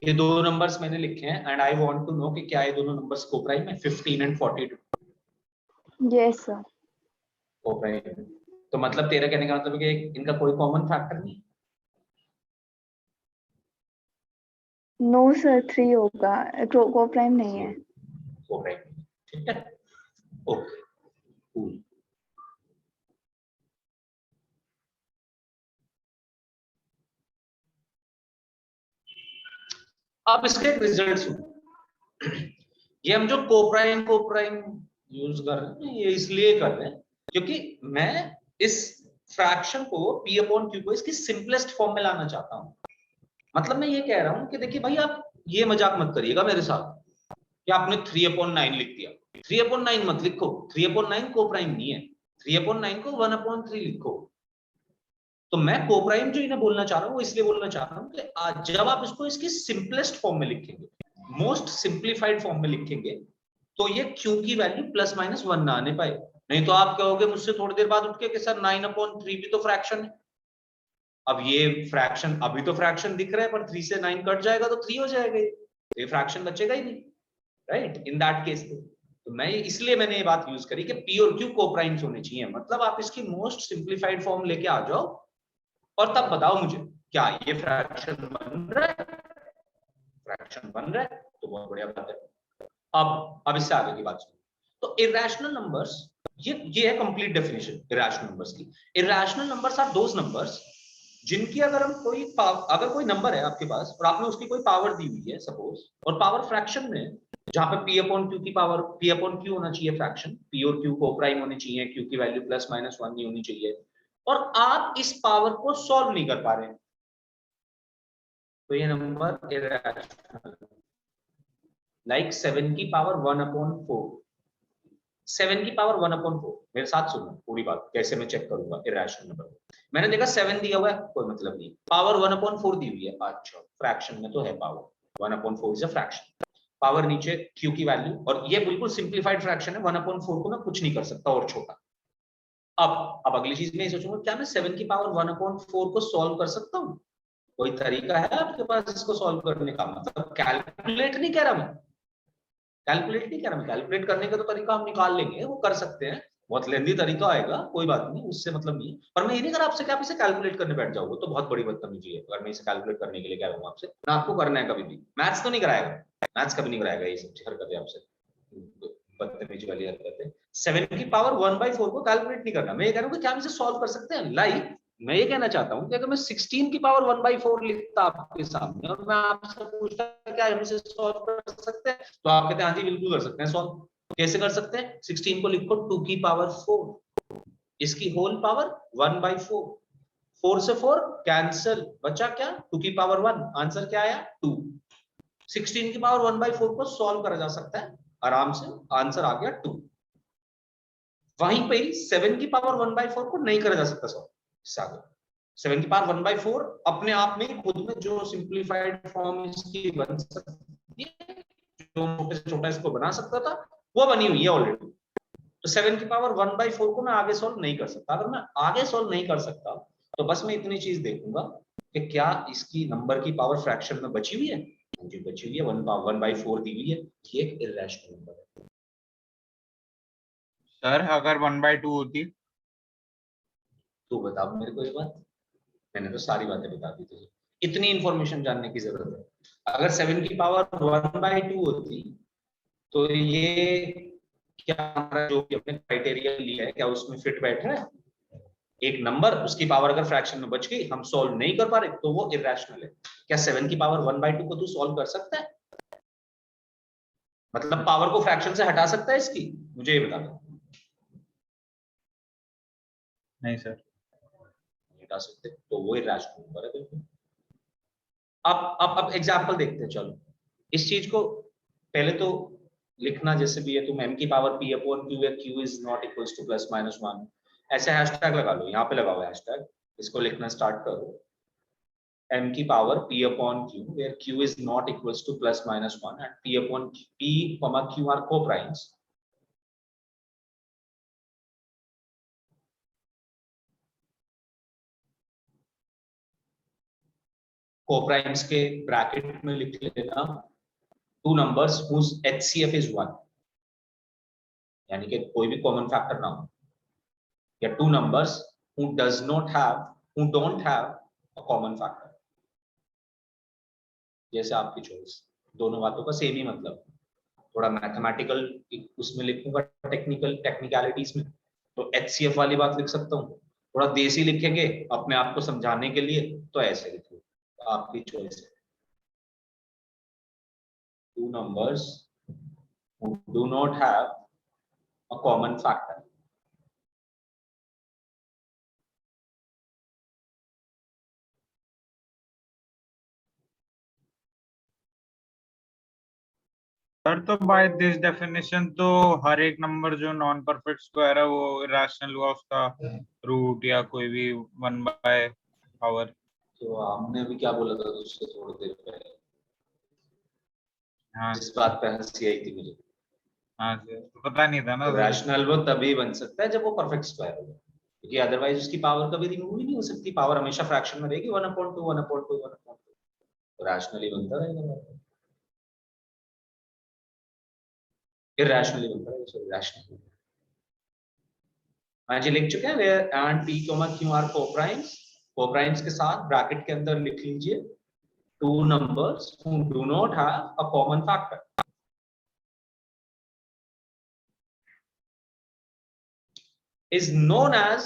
ये दो नंबर्स मैंने लिखे हैं and I want to know कि क्या ये दोनों नंबर्स कोप्राइम है, 15 and 42। Yes sir. कोप्राइम है। तो मतलब तेरा कहने का मतलब है कि इनका कोई कॉमन फैक्टर नहीं? नो सर, 3 होगा, कोप्राइम नहीं है। कोप्राइम, ठीक है, ओके कूल। आप इसके रिजल्ट सुनो। ये हम जो कोप्राइम यूज कर रहे हैं, ये इसलिए कर रहे हैं क्योंकि मैं इस फ्रैक्शन को P अपॉन Q को इसकी सिंपलेस्ट फॉर्म में लाना चाहता हूं। मतलब मैं ये कह रहा हूं कि देखिए भाई, आप ये मजाक मत करिएगा मेरे साथ कि आपने 3/9 लिख दिया। 3/9 मत लिखो, 3/9 कोप्राइम नहीं है, 3/9 को 1/3 लिखो। तो मैं कोप्राइम जो इन्हें बोलना चाह रहा हूं वो इसलिए बोलना चाह रहा हूं कि जब आप इसको इसकी सिंपलेस्ट फॉर्म में लिखेंगे, मोस्ट सिंप्लीफाइड फॉर्म में लिखेंगे, तो ये Q की वैल्यू ±1 ना आने पाए। नहीं तो आप कहोगे मुझसे थोड़ी देर बाद उठ के कि सर 9/3 भी तो फ्रैक्शन है। अब ये फ्रैक्शन, अभी तो फ्रैक्शन दिख रहा है, पर 3 से 9 कट जाएगा तो 3 हो जाएगा, ये फ्रैक्शन बचेगा ही नहीं, राइट? इन दैट केस तो मैं इसलिए मैंने ये बात यूज करी कि P और Q कोप्राइम्स होने चाहिए। मतलब आप इसकी मोस्ट सिंप्लीफाइड फॉर्म लेके आ जाओ और तब बताओ मुझे क्या ये फ्रैक्शन बन रहा है। फ्रैक्शन बन रहा है तो बहुत बढ़िया बात है। अब इससे आगे की बात सुनो। तो इरैशनल नंबर्स, ये है कंप्लीट डेफिनेशन इरैशनल नंबर्स की। Irrational numbers are those numbers जिनकी अगर कोई नंबर है आपके पास और आपने उसकी कोई पावर दी हुई है सपोज, और पावर फ्रैक्शन में जहां पे P अपॉन Q की पावर, P अपॉन Q होना चाहिए फ्रैक्शन, P और Q कोप्राइम होने चाहिए, Q की वैल्यू ±1 नहीं होनी चाहिए, और आप इस पावर को सॉल्व नहीं कर पा रहे हैं, तो ये नंबर इरैशनल। लाइक 7 की पावर 1/4, 7 की पावर 1/4। मेरे साथ सुनो पूरी बात, कैसे मैं चेक करूंगा इरैशनल नंबर। मैंने देखा 7 दिया हुआ है, कोई मतलब नहीं, पावर 1/4 दी हुई है, अच्छा फ्रैक्शन में तो है power 1/4 is a fraction, power नीचे Q की वैल्यू, और ये बिल्कुल सिंप्लीफाइड फ्रैक्शन है, 1/4 को मैं कुछ नहीं कर सकता और छोटा। अब अगली चीज में सोचूंगा, क्या मैं 7 की पावर 1/4 को सॉल्व कर सकता हूँ? कोई तरीका है आपके पास इसको सॉल्व करने का? मतलब कैलकुलेट नहीं कह रहा मैं, कैलकुलेट करने का तो तरीका हम निकाल लेंगे, वो कर सकते हैं, बहुत लेंदी तरीका आएगा, कोई बात नहीं, उससे मतलब नहीं है। पर मैं ये नहीं कर आपसे कि आप इसे कैलकुलेट करने बैठ जाओगे, तो बहुत बड़ी बदतमीजी है अगर मैं इसे कैलकुलेट करने के लिए कह रहा हूँ आपसे। ना आपको करना है कभी भी, मैथ्स तो नहीं कराएगा, मैथ्स कभी नहीं कराएगा ये सब हरकतें आपसे, बदतमीजी वाली हरकतें। 7 की पावर 1/4 को कैलकुलेट नहीं करना। मैं ये कह रहा हूँ कि क्या हम इसे सॉल्व कर सकते हैं, लाइक मैं ये कहना चाहता हूँ कि अगर मैं 16 की पावर 1/4 लिखता आपके सामने और मैं आपसे पूछता क्या हम इसे सॉल्व कर सकते हैं, तो आप कहते हैं हाँ जी बिल्कुल कर सकते हैं सॉल्व। कैसे कर सकते हैं? 16 को लिखो 2 की पावर 4, इसकी होल पावर 1/4, 4 से 4 कैंसिल, बचा क्या 2 की पावर 1, आंसर क्या आया 2। 16 की पावर 1/4 को सॉल्व करा जा सकता है आराम से, आंसर आ गया 2। वहीं पे 7 की पावर 1/4 को नहीं करा जा सकता सॉल्व। 7 की पावर 1/4 अपने आप में खुद में जो सिंप्लीफाइड फॉर्म इसकी बन सकती है, जो छोटे से छोटा इसको बना सकता था, वो बनी हुई है ऑलरेडी। तो 7 की पावर 1/4 को मैं आगे सॉल्व नहीं कर सकता। अगर मैं आगे सॉल्व नहीं कर सकता तो बस मैं इतनी चीज देखूंगा कि क्या इसकी नंबर की पावर फ्रैक्शन में बची हुई है, जी बची हुई है, 1/4 दी हुई है, ये एक इररेशनल नंबर है। सर अगर 1/2 होती तो बताओ मेरे को ये बात, मैंने तो सारी बातें बता दी तुझे, इतनी इंफॉर्मेशन जानने की जरूरत है। अगर 7 की पावर 1/2 होती तो ये क्या हमारा जो भी हमने क्राइटेरिया लिया है क्या उसमें फिट बैठ रहा है? एक नंबर उसकी पावर अगर फ्रैक्शन में बच गई, हम सॉल्व नहीं कर पा रहे, तो वो इररेशनल है। क्या 7 की पावर 1/2 को तू सॉल्व कर सकता है? मतलब पावर को फ्रैक्शन से हटा सकता है इसकी? मुझे ये बता दो। नहीं सर। नहीं हटा सकते, तो वो इररेशनल नंबर है बिल्कुल। अब एग्जांपल देखते हैं, चलो इस चीज को पहले तो लिखना जैसे भी है, तुम m की पावर p अपॉन q या q is not equals to plus minus 1, ऐसे हैशटैग लगा लो, यहाँ पे लगाओ हैशटैग, इसको लिखना स्टार्ट करो। m की power p upon q where q is not equals to plus minus 1 and p upon p comma q are co-primes. Co-primes के ब्रैकेट में लिख लेना two numbers whose HCF is 1, यानी कि कोई भी कॉमन फैक्टर ना हो, या to numbers who does not have who don't have a common factor, जैसे आपकी चॉइस, दोनों बातों का सेम ही मतलब। थोड़ा मैथमेटिकल उसमें लिखूंगा, टेक्निकल टेक्निकलिटीज में, तो HCF वाली बात लिख सकता हूँ। थोड़ा देसी लिखेंगे अपने आप को समझाने के लिए, तो ऐसे लिखो, तो आपकी चॉइस है। To numbers who do not have a common factor. Sir तो बाय दिस डेफिनेशन तो हर एक नंबर जो नॉन परफेक्ट स्क्वायर है वो इरेशनल हुआ, उसका रूट या कोई भी 1/4। तो हमने अभी क्या बोला था उससे थोड़ी देर पहले, हाँ जिस बात पे हंसी आई थी मुझे, हाँ सर, तो पता नहीं था ना सर। रैशनल वो तभी बन सकता है जब वो परफेक्ट स्क्वायर होगा, क्योंकि अदरवाइज उसकी पावर कभी रिमूव ही नहीं हो सकती, पावर हमेशा फ्रैक्शन में रहेगी, 1/2 1/2 1/2, तो रैशनली बनता रहेगा, इरैशनली बनता रहेगा, सॉरी रैशनली। हाँ जी लिख चुके हैं, where and p q are coprimes, coprimes के साथ ब्रैकेट के अंदर लिख लीजिए two numbers who do not have a common factor is known as,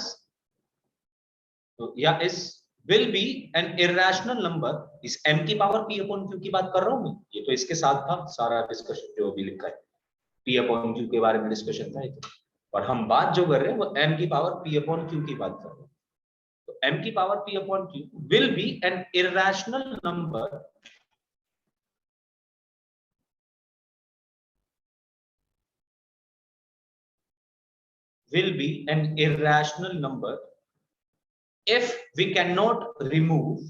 या is will be an irrational number। इस m की पावर p अपॉन q की बात कर रहा हूं मैं, ये तो इसके साथ था सारा डिस्कशन जो अभी लिखा है, p अपॉन q के बारे में डिस्कशन था ये तो। और हम बात जो कर रहे हैं वो m की पावर p अपॉन q की बात कर रहे हैं। तो m की power p upon q will be an irrational number will be an irrational number if we cannot remove,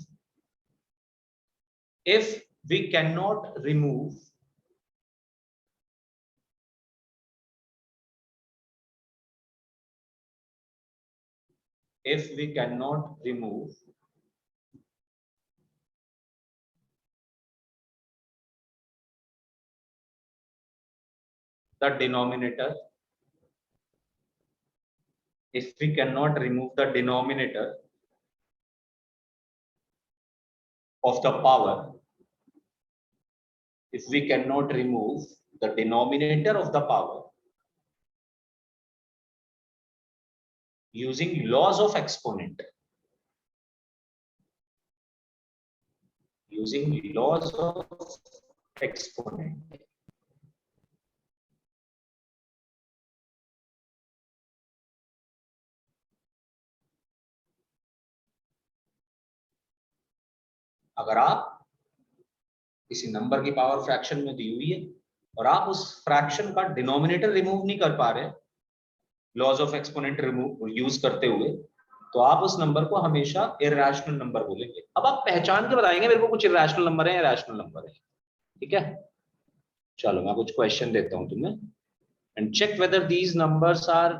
if we cannot remove if we cannot remove the denominator if we cannot remove the denominator of the power, if we cannot remove the denominator of the power using laws of exponent, using laws of exponent, अगर आप किसी number की power fraction में दी हुई है और आप उस फ्रैक्शन का डिनोमिनेटर रिमूव नहीं कर पा रहे laws of exponent remove use करते हुए, तो आप उस नंबर को हमेशा इरैशनल नंबर बोलेंगे। अब आप पहचान के बताएंगे मेरे को कुछ इरैशनल नंबर है या रैशनल नंबर है, ठीक है? चलो मैं कुछ क्वेश्चन देता हूं तुम्हें and check whether these numbers are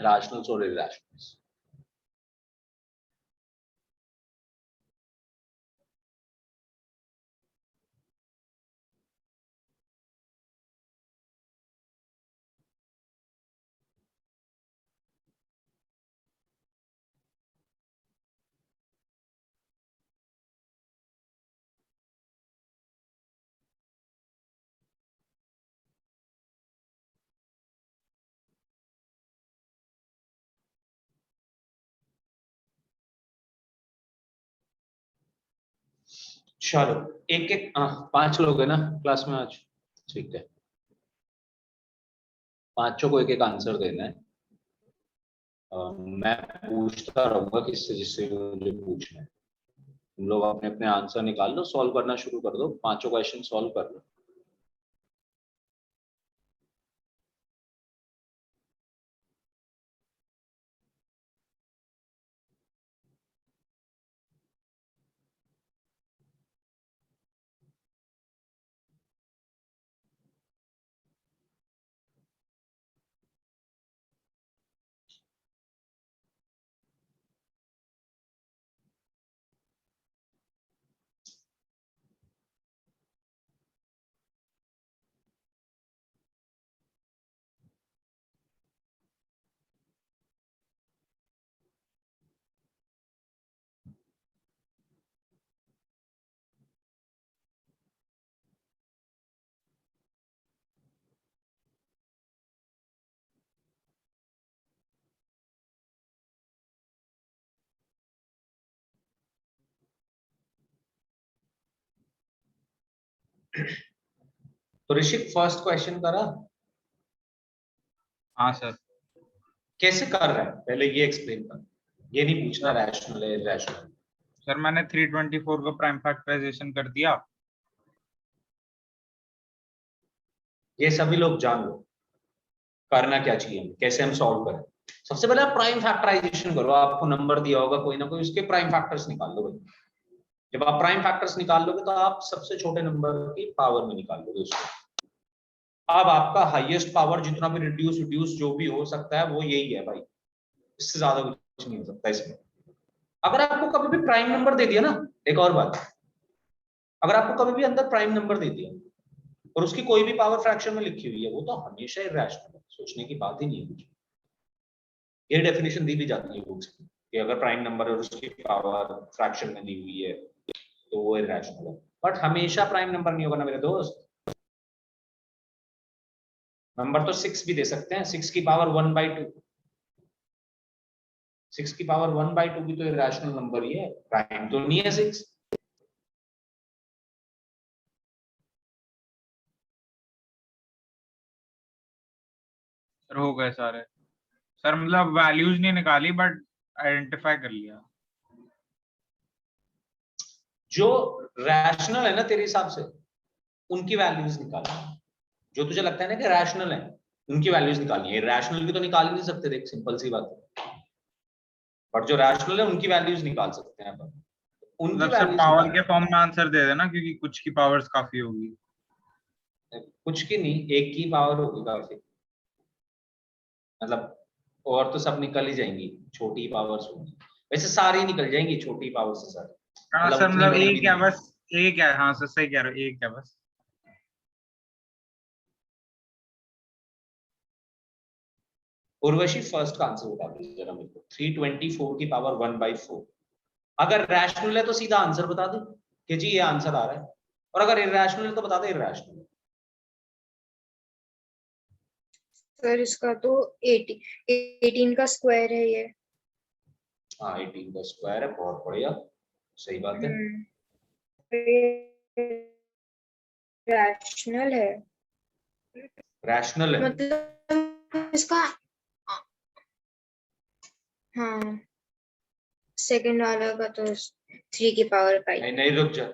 rationals और इरैशनल्स। चलो एक एक 5 लोग है ना क्लास में आज, ठीक है? पांचों को एक एक आंसर देना है। मैं पूछता रहूंगा किससे जिससे मुझे पूछना है। तुम लोग अपने अपने आंसर निकाल लो, सॉल्व करना शुरू कर दो, पांचों क्वेश्चन सॉल्व कर लो। तो ऋषिक फर्स्ट क्वेश्चन करा? हाँ सर। कैसे कर रहा है पहले ये एक्सप्लेन कर, ये नहीं पूछना रैशनल है इरैशनल। सर मैंने 324 को प्राइम फैक्टराइजेशन कर दिया। ये सभी लोग जान लो करना क्या चाहिए, कैसे हम सॉल्व करें। सबसे पहले आप प्राइम फैक्टराइजेशन करो, आपको नंबर दिया होगा कोई ना कोई, उसके प्राइम फैक्टर्स निकाल लो भाई। जब आप प्राइम फैक्टर्स निकाल लोगे तो आप सबसे छोटे नंबर की पावर में निकाल लोगे उसको। अब आपका हाईएस्ट पावर जितना भी रिड्यूस जो भी हो सकता है वो यही है भाई, इससे ज्यादा कुछ नहीं हो सकता इसमें। अगर आपको कभी भी प्राइम नंबर दे दिया ना, एक और बात, अगर आपको कभी भी अंदर प्राइम नंबर दे दिया और उसकी कोई भी पावर फ्रैक्शन में लिखी हुई है, वो तो हमेशा इरैशनल है, सोचने की बात ही नहीं है कुछ। ये डेफिनेशन दी भी जाती है बुक्स की कि अगर प्राइम नंबर और उसकी पावर फ्रैक्शन में दी हुई है तो वो इरैशनल है। बट हमेशा प्राइम नंबर नहीं होगा ना मेरे दोस्त। नंबर तो 6 भी दे सकते हैं, 6 की पावर 1/2, 6 की पावर 1/2 भी तो इरैशनल नंबर ही है, प्राइम तो नहीं है 6। सर हो गए सारे सर, मतलब वैल्यूज नहीं निकाली बट आइडेंटिफाई कर लिया। जो रैशनल है ना तेरे हिसाब से उनकी वैल्यूज निकालना, जो तुझे लगता है ना कि रैशनल है उनकी वैल्यूज निकालनी है। रैशनल की तो निकाल ही नहीं सकते, देख सिंपल सी बात है। बट जो रैशनल है उनकी वैल्यूज निकाल सकते हैं अपन, उनकी मतलब सर वैल्यूज पावर के निकालनी फॉर्म में आंसर दे देना, क्योंकि कुछ की पावर्स काफी होगी। है। कुछ की नहीं, एक की पावर होगी काफी, मतलब और तो सब निकल ही जाएंगी, छोटी पावर्स होंगी। वैसे सारी निकल जाएंगी छोटी पावर से सारी, हाँ मतलब सर, उतनी मतलब बड़ी भी एक है नहीं। बस, एक है। हाँ सर सही कह रहे हो, एक है बस। उर्वशी फर्स्ट का आंसर बता दीजिए जरा मेरे को। 324 की पावर 1/4 अगर रैशनल है तो सीधा आंसर बता दो कि जी ये आंसर आ रहा है, और अगर इरैशनल है तो बता दो इरैशनल। सर इसका तो 18 का स्क्वायर है ये। हाँ 18 का स्क्वायर है, बहुत बढ़िया, सही बात है। रैशनल है रैशनल है, मतलब इसका, हाँ सेकंड वाला का तो 3 की पावर 5। नहीं नहीं रुक जा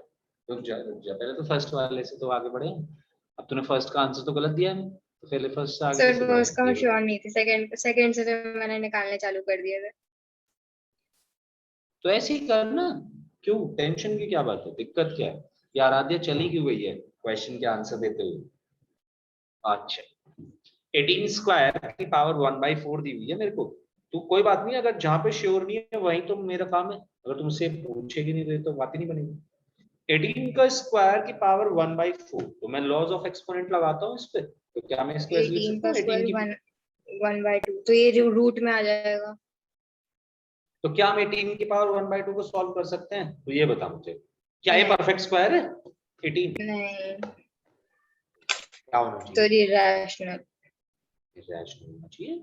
रुक जा रुक जा, पहले तो फर्स्ट वाले से तो आगे बढ़े। अब तूने फर्स्ट का आंसर तो गलत दिया है, तो पहले फर्स्ट से आगे सर कैसे वो बढ़े उसका ये श्योर बता। नहीं थी, सेकंड से तो मैंने निकालने चालू कर दिए थे। तो ऐसे ही कर ना, क्यों टेंशन की क्या बात है, दिक्कत क्या है? ये आराध्या चली क्यों गई है क्वेश्चन के आंसर देते हुए? अच्छा 18 स्क्वायर की पावर 1/4 दी हुई है मेरे को, तो कोई बात नहीं, अगर जहां पे श्योर नहीं है वहीं तो मेरा काम है, अगर तुमसे पूछेगी नहीं तो बात ही नहीं बनेगी। 18 का स्क्वायर की पावर 1/4, तो मैं लॉज ऑफ एक्सपोनेंट लगाता हूँ इस पे, तो क्या मैं इसको ऐसे लिख 18 सकता का हूँ 18 स्क्वायर की, 1/2, तो ये रूट में आ जाएगा। तो क्या हम 18 की पावर 1/2 को सॉल्व कर सकते हैं? तो ये बता मुझे, क्या ये नहीं परफेक्ट स्क्वायर है 18? नहीं, क्या होना तो चाहिए? इरैशनल। इरैशनल होना चाहिए,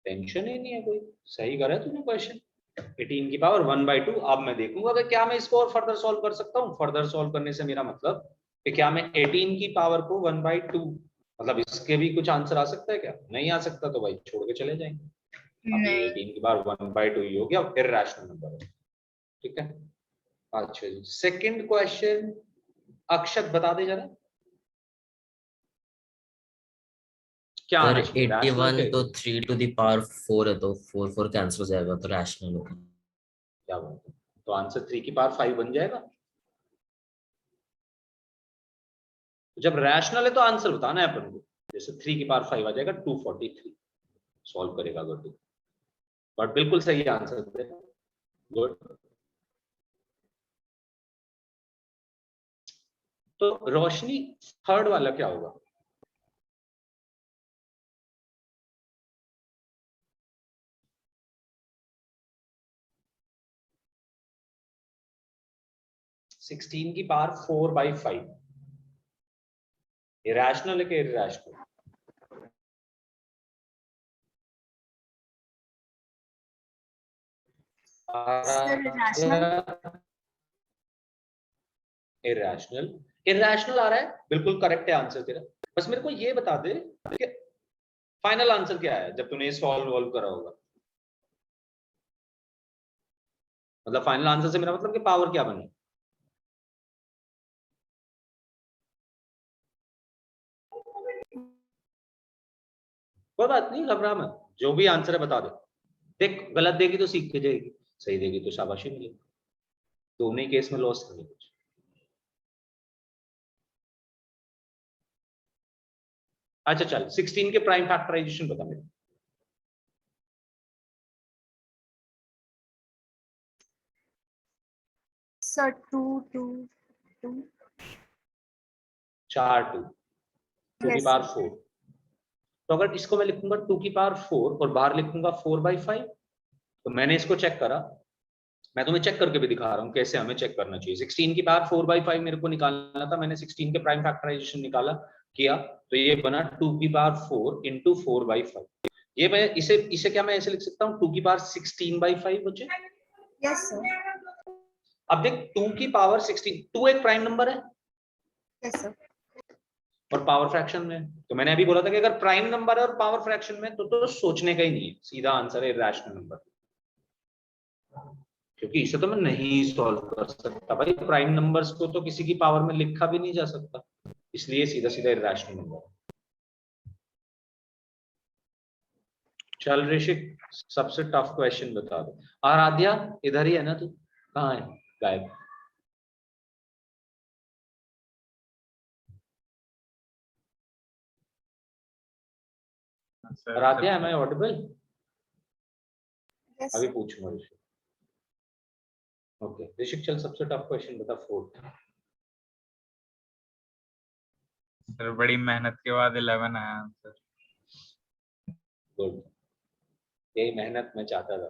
टेंशन ही नहीं है कोई। सही करा तूने क्वेश्चन। 18 की पावर 1/2। अब मैं देखूंगा कि क्या मैं इसको और फर्दर सॉल्व कर सकता हूँ। फर्दर सॉल्व करने से मेरा मतलब कि क्या मैं 18 की पावर को 1/2, मतलब इसके भी कुछ आंसर आ सकता है क्या? नहीं आ सकता तो भाई छोड़ के चले जाएंगे। अब ये नहीं 18 की पावर 1/2 ही हो गया, इरैशनल नंबर है, ठीक है। अच्छा जी, सेकंड क्वेश्चन अक्षत बता दे जरा, क्या सर आना चाहिए, रैशनल 81 के? तो 3 टू द पावर 4 है, तो 4 कैंसिल हो जाएगा, तो रैशनल होगा। क्या बात है, तो आंसर 3 की पावर 5 बन जाएगा। जब रैशनल है तो आंसर बताना है अपन को, जैसे 3 की पावर 5 आ जाएगा 243, सॉल्व करेगा अगर तू, बट बिल्कुल सही आंसर दे, गुड। तो रोशनी थर्ड वाला क्या होगा? सिक्सटीन की पावर 4/5, इरैशनल है कि irrational? Sir rational. Irrational, irrational आ रहा है, बिल्कुल करेक्ट है आंसर तेरा। बस मेरे को ये बता दे कि फाइनल आंसर क्या है जब तूने सॉल्व वॉल्व करा होगा, मतलब फाइनल आंसर से मेरा मतलब कि पावर क्या बनी? कोई बात नहीं, घबरा मत, जो भी आंसर है बता दे। देख गलत देगी तो सीख के जाएगी, सही देगी तो शाबाशी मिलेगी, दोनों ही केस में लॉस नहीं कुछ। अच्छा चल 16 के प्राइम फैक्टराइजेशन बता मेरे। सर 2 2 2। 4 2 की यस पावर सर। 4, तो अगर इसको मैं लिखूंगा 2 की पावर 4 और बाहर लिखूंगा 4/5, तो मैंने इसको चेक करा, मैं तुम्हें चेक करके भी दिखा रहा हूँ कैसे हमें चेक करना चाहिए। 16 की पावर 4/5 मेरे को निकालना था, मैंने 16 के प्राइम फैक्टराइजेशन निकाला किया, तो ये बना 2 की पावर 4 इंटू 4/5। ये मैं इसे इसे क्या मैं ऐसे लिख सकता हूँ 2 की पावर 16/5 बचे। Yes sir. अब देख 2 की पावर 16, 2 एक प्राइम नंबर है यस सर। और पावर फ्रैक्शन में, तो मैंने अभी बोला था कि अगर प्राइम नंबर है और पावर फ्रैक्शन में तो सोचने का ही नहीं है, सीधा आंसर है इरैशनल नंबर, क्योंकि इसे तो मैं नहीं सॉल्व कर सकता भाई, प्राइम नंबर्स को तो किसी की पावर में लिखा भी नहीं जा सकता, इसलिए सीधा सीधा इरैशनल नंबर। चल ऋषिक सबसे टफ क्वेश्चन बता दो। आराध्या इधर ही है ना तू, कहाँ है गायब? Aaradhya am I audible? Yes अभी सर। पूछूंगा ऋषिक। ओके ऋषिक चल सबसे टफ क्वेश्चन बता, फोर्थ। सर बड़ी मेहनत के बाद 11 आया आंसर। गुड, यही मेहनत मैं चाहता था।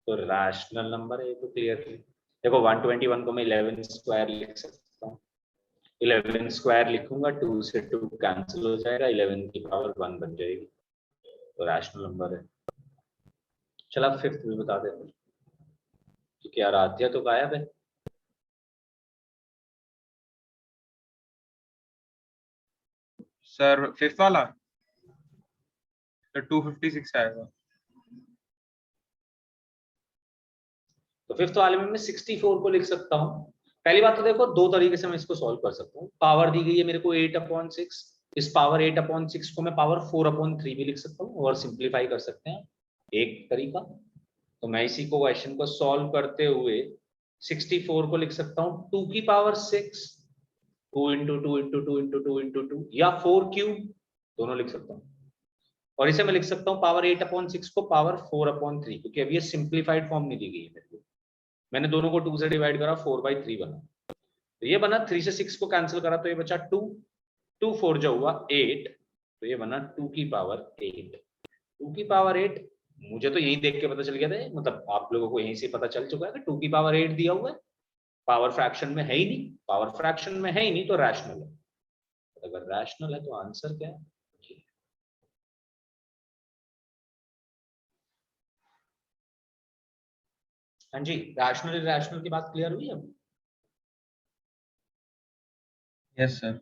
तो रैशनल नंबर है ये तो क्लियर है। देखो 121 को मैं 11 स्क्वायर लिख सकता हूँ। 11 स्क्वायर लिखूंगा, 2 से 2 कैंसिल हो जाएगा, 11 की पावर 1 बन जाएगी, तो रैशनल नंबर है। चलो फिफ्थ भी बता दे, क्योंकि आराध्या तो गायब है। सर फिफ्थ वाला तो 256 आएगा। तो फिफ्थ वाले में मैं 64 को लिख सकता हूँ। पहली बात तो देखो, दो तरीके से मैं इसको सॉल्व कर सकता हूँ। पावर दी गई है मेरे को 8/6, इस पावर 8/6 को मैं पावर 4/3 भी लिख सकता हूँ, और सिंप्लीफाई कर सकते हैं एक तरीका। तो मैं इसी को क्वेश्चन को सॉल्व करते हुए 64 को लिख सकता हूँ 2 की power 6, 2 into 2 into 2 into 2 into 2, या 4 क्यूब, दोनों लिख सकता हूँ। और इसे मैं लिख सकता हूँ पावर 8/6 को पावर 4/3, क्योंकि अभी ये सिंप्लीफाइड फॉर्म नहीं दी गई है मेरे को। मैंने दोनों को 2 से डिवाइड करा, 4/3 बना। तो ये बना, 3 से 6 को कैंसिल करा तो ये बचा 2, 2 4 जो हुआ 8, तो ये बना 2 की पावर 8। 2 की पावर 8 मुझे तो यही देख के पता चल गया था, मतलब आप लोगों को यहीं से पता चल चुका है कि 2 की पावर 8 दिया हुआ है, पावर फ्रैक्शन में है ही नहीं, पावर फ्रैक्शन में है ही नहीं तो रैशनल है। अगर रैशनल है तो आंसर क्या है? हाँ जी, रैशनल इरैशनल की बात क्लियर हुई अब? Yes sir.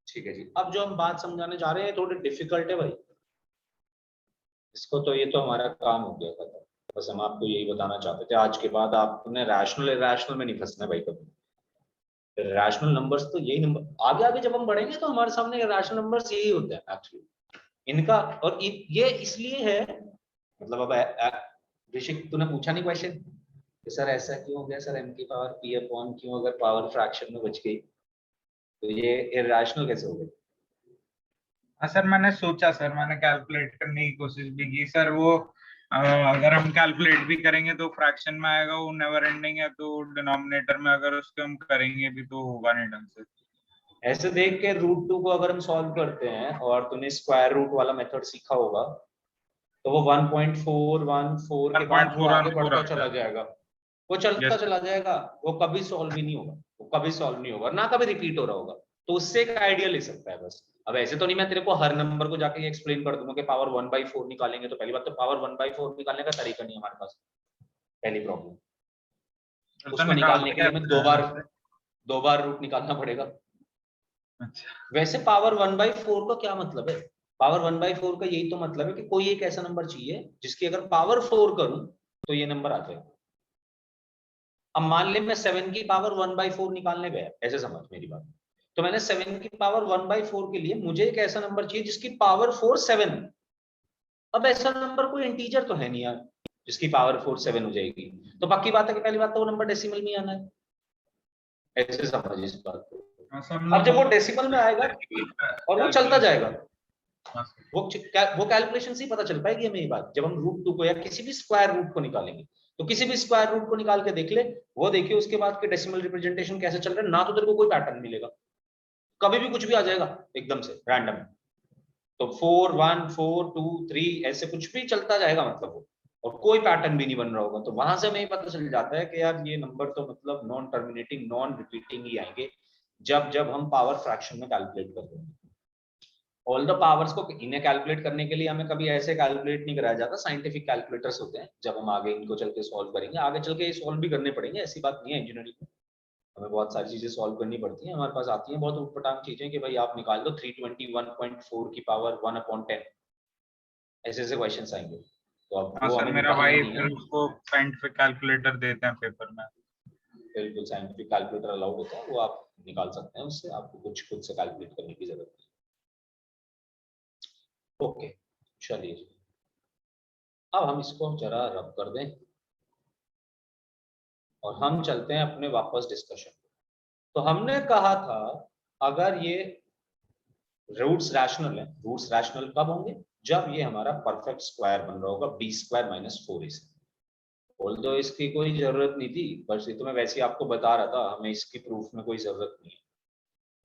ठीक है जी। अब जो हम बात समझाने जा रहे हैं थोड़ी डिफिकल्ट है भाई, इसको तो ये तो हमारा काम हो गया खत्म। बस हम आपको यही बताना चाहते थे, आज के बाद आपने रैशनल इरैशनल में नहीं फंसना भाई कभी। रैशनल नंबर्स तो यही नंबर, आगे आगे जब हम बढ़ेंगे तो हमारे सामने रैशनल नंबर्स यही होते हैं एक्चुअली इनका। और ये इसलिए है, मतलब अब ऋषिक तूने पूछा नहीं क्वेश्चन कि सर ऐसा क्यों हो गया, सर m की पावर p अपॉन क्यों अगर पावर फ्रैक्शन में बच गई तो ये इरैशनल कैसे हो गई? हाँ सर, मैंने सोचा सर, मैंने कैलकुलेट करने की कोशिश भी की सर। वो अगर हम कैलकुलेट भी करेंगे तो फ्रैक्शन में आएगा, वो नेवर एंडिंग है, तो डिनोमिनेटर में अगर उसको हम करेंगे भी तो होगा नहीं ढंग से। ऐसे देख के √2 को अगर हम सॉल्व करते हैं और तूने स्क्वायर रूट वाला मेथड सीखा होगा तो वो 1.414 के बाद वो आगे 1.414 बढ़ता आता चला है। जाएगा, वो चलता यस। चला जाएगा, वो कभी सॉल्व ही नहीं होगा, वो कभी सॉल्व नहीं होगा, ना कभी रिपीट हो रहा होगा। तो उससे एक आइडिया ले सकता है बस। अब ऐसे तो नहीं मैं तेरे को हर नंबर को जाके एक्सप्लेन कर दूंगा कि पावर 1/4 निकालेंगे, तो पहली बात तो पावर 1/4 निकालने का तरीका नहीं है हमारे पास, पहली प्रॉब्लम। तो उसको निकालने निकालते के लिए मैं कैसे हैं वैसे? दो बार रूट निकालना पड़ेगा। अच्छा। वैसे पावर 1/4 का क्या मतलब है? पावर 1/4 का यही तो मतलब है कि कोई एक ऐसा नंबर चाहिए जिसकी अगर पावर 4 करूं तो ये नंबर आ जाए। अब मान ले मैं 7 की पावर 1/4 निकालने गया, ऐसे समझ मेरी बात। तो मैंने 7 की पावर 1/4 के लिए मुझे एक ऐसा नंबर चाहिए जिसकी पावर 4 7। अब ऐसा नंबर कोई इंटीजर तो है नहीं यार जिसकी पावर 4 7 हो जाएगी, तो पक्की बात है कि पहली बात तो वो नंबर डेसिमल में आना है, ऐसे समझ इस बात को। हाँ सर, अब जब वो मतलब डेसिमल में आएगा और वो चलता कैलकुलेशन। जाएगा, वो कैलकुलेशन से ही पता चल पाएगी हमें ये बात, जब हम √2 को या किसी भी स्क्वायर रूट को निकालेंगे। तो किसी भी स्क्वायर रूट को निकाल के देख ले, वो देखिए उसके बाद के डेसिमल रिप्रेजेंटेशन कैसे चल रहे हैं, ना तो तेरे को कोई पैटर्न मिलेगा, कभी भी कुछ भी आ जाएगा एकदम से रैंडम। तो 4 1 4 2 3 ऐसे कुछ भी चलता जाएगा मतलब वो, और कोई पैटर्न भी नहीं बन रहा होगा। तो वहां से हमें पता चल जाता है कि यार ये नंबर तो मतलब नॉन टर्मिनेटिंग नॉन रिपीटिंग ही आएंगे जब जब हम पावर फ्रैक्शन में कैलकुलेट करते हैं। ऑल द पावर्स को इन्हें कैलकुलेट करने के लिए हमें कभी ऐसे कैलकुलेट नहीं कराया जाता, साइंटिफिक कैलकुलेटर्स होते हैं। जब हम आगे इनको चल के सॉल्व करेंगे, आगे चल के ये सॉल्व भी करने पड़ेंगे, ऐसी बात नहीं है। इंजीनियरिंग में हमें बहुत सारी चीजें सॉल्व करनी पड़ती हैं, हमारे पास आती हैं बहुत उटपटांग चीजें कि भाई आप निकाल दो 321.4 की पावर 1/10, ऐसे ऐसे क्वेश्चन आएंगे। तो अब हाँ वो सर, हमें मेरा निकालने भाई नहीं फिर है। उसको साइंटिफिक कैलकुलेटर देते हैं पेपर में। बिल्कुल साइंटिफिक कैलकुलेटर अलाउड होता है, वो आप निकाल सकते हैं, उससे आपको कुछ खुद से कैलकुलेट करने की जरूरत नहीं। ओके चलिए, अब हम इसको जरा रब कर दें और हम चलते हैं अपने वापस डिस्कशन। तो हमने कहा था अगर ये रूट्स रैशनल है, रूट्स रैशनल कब होंगे? जब ये हमारा परफेक्ट स्क्वायर बन रहा होगा B square minus 4ac। Although इसकी कोई जरूरत नहीं थी, बस ये तो मैं वैसे ही आपको बता रहा था, हमें इसकी प्रूफ में कोई जरूरत नहीं है।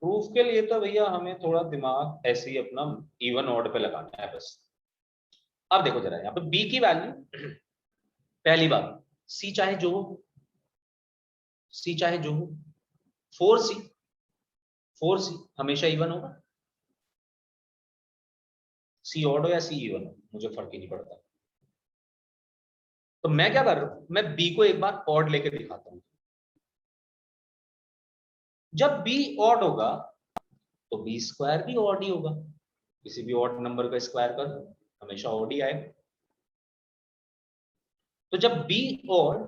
प्रूफ के लिए तो भैया हमें थोड़ा दिमाग ऐसे ही अपना इवन ऑड पे लगाना है बस। अब देखो जरा यहाँ पे b की वैल्यू, पहली बात c चाहे जो हो, c चाहे जो हो, 4c हमेशा इवन होगा, c ऑड हो या c इवन हो मुझे फर्क ही नहीं पड़ता। तो मैं क्या कर रहा हूं, मैं b को एक बार ऑड लेके दिखाता हूं। जब b ऑड होगा तो b स्क्वायर भी ऑड ही होगा, किसी भी ऑड नंबर का स्क्वायर कर हमेशा ऑड ही आएगा। तो जब b ऑड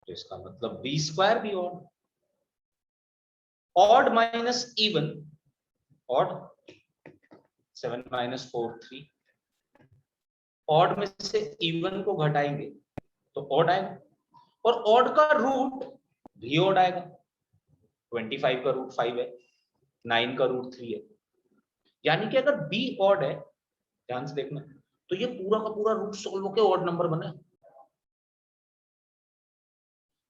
तो इसका मतलब b स्क्वायर भी odd. Odd minus even, odd 7 minus 4 3, odd में से इवन को घटाएंगे तो ऑड आएगा, और ऑड का रूट भी ऑड आएगा। 25 का रूट 5 है, 9 का रूट 3 है, यानी कि अगर b ऑड है, ध्यान से देखना, तो ये पूरा का पूरा रूट सॉल्व होकर ऑड नंबर बना।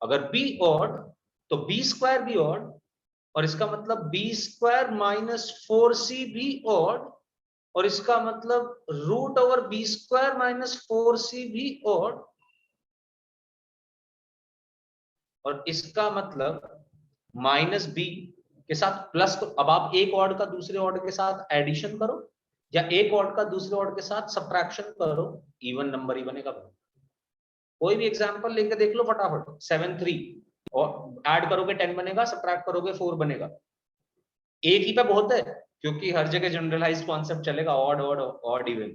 अगर b ऑड तो b स्क्वायर भी ऑड, और इसका मतलब b स्क्वायर माइनस 4c भी ऑड, और इसका मतलब root over b square minus 4c भी ऑड, और इसका मतलब माइनस b के साथ प्लस। तो अब आप एक ऑड का दूसरे ऑड के साथ एडिशन करो, या एक ऑड का दूसरे ऑड के साथ सब्ट्रैक्शन करो, इवन नंबर ही बनेगा। कोई भी एग्जांपल लेके देख लो फटाफट। 7 3 और ऐड करोगे 10 बनेगा, सब्ट्रैक्ट करोगे 4 बनेगा। एक ही पे बहुत है, क्योंकि हर जगह जनरलाइज्ड कॉन्सेप्ट चलेगा, ऑड ऑड ऑड इवन।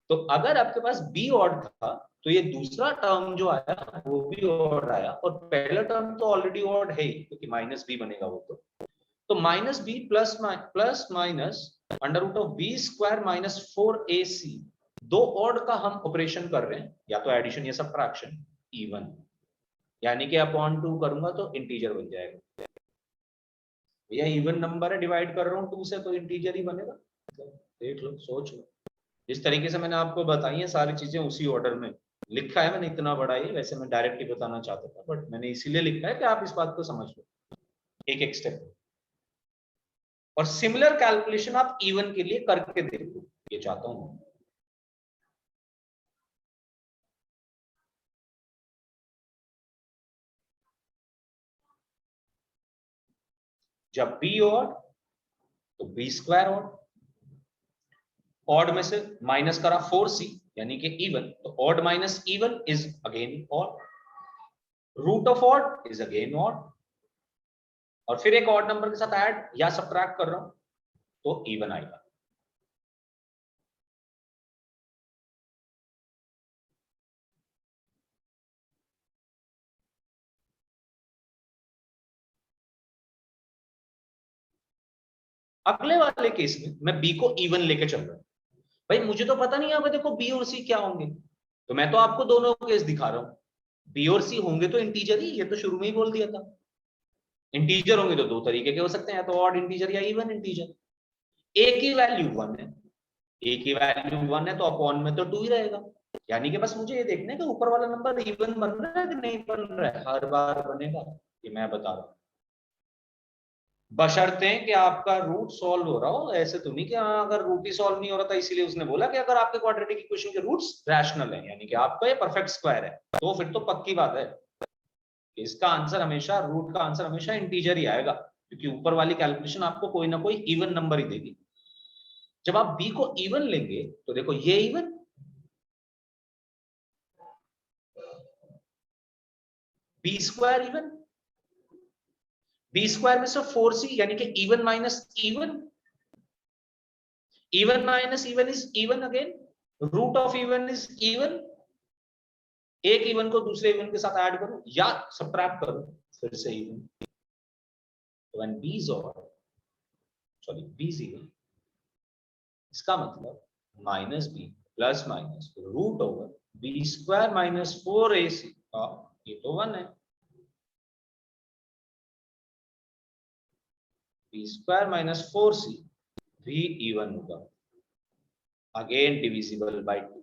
तो अगर आपके पास बी ऑड था तो ये दूसरा टर्म जो आया वो भी ऑड आया, और पहला टर्म तो ऑलरेडी ऑड है ही, क्योंकि माइनस बी बनेगा वो। तो minus B plus minus under root of b square minus 4ac, दो ऑड का हम ऑपरेशन कर रहे हैं, या तो एडिशन या सब्ट्रैक्शन, इवन, यानी कि अपॉन 2 करूंगा तो इंटीजर बन जाएगा। भैया इवन नंबर है, डिवाइड कर रहा हूँ 2 से तो इंटीजर ही बनेगा। देख लो, सोच लो। जिस तरीके से मैंने आपको बताई है सारी चीजें उसी ऑर्डर में लिखा है। मैंने इतना बड़ा ही, वैसे मैं डायरेक्ट ही बताना चाहता था, बट मैंने इसीलिए लिखा है कि आप इस बात को समझ लो एक एक स्टेप। और सिमिलर कैलकुलेशन आप इवन के लिए करके देखो, ये चाहता हूं। जब बी ऑड तो बी स्क्वायर ऑड, ऑड में से माइनस करा 4c यानी कि इवन, तो odd minus even is again odd, root of odd is again odd, और फिर एक ऑड नंबर के साथ ऐड या सब्ट्रैक्ट कर रहा हूं तो इवन आएगा। अगले वाले केस में मैं बी को इवन लेके चल रहा हूं। भाई मुझे तो पता नहीं यहाँ पे देखो बी और सी क्या होंगे, तो मैं तो आपको दोनों केस दिखा रहा हूं। बी और सी होंगे तो इंटीजर ही, ये तो शुरू में ही बोल दिया था। इंटीजर होंगे तो दो तरीके के हो सकते हैं, तो ऑड इंटीजर या इवन इंटीजर। ए की वैल्यू 1 है, ए की वैल्यू 1 है तो अपॉन में तो 2 ही रहेगा, यानी कि बस मुझे ये देखना है कि ऊपर वाला नंबर इवन बन रहा है कि नहीं बन रहा है। हर बार बनेगा, ये मैं बता रहा हूँ, बशर्ते कि आपका रूट सॉल्व हो रहा हो। ऐसे तो नहीं कि हाँ अगर रूट ही सॉल्व नहीं हो रहा था इसीलिए उसने बोला कि अगर आपके क्वाड्रेटिक इक्वेशन के रूट्स रैशनल है, यानी कि आपका ये परफेक्ट स्क्वायर है, तो फिर तो पक्की बात है इसका आंसर हमेशा, रूट का आंसर हमेशा इंटीजर ही आएगा, क्योंकि ऊपर वाली कैलकुलेशन आपको कोई ना कोई इवन नंबर ही देगी। जब आप बी को इवन लेंगे तो देखो ये even, b square even, b square में से 4c यानी कि even minus even, even minus even is even again, root of even is even. एक इवन को दूसरे इवन के साथ ऐड करो या सब्ट्रैक्ट करो, फिर से even. When b is odd, sorry b is even, इसका मतलब minus B plus minus root over b square minus 4ac, ये तो 1 है। बी स्क्वायर माइनस 4c भी इवन होगा, अगेन डिविजिबल बाय 2।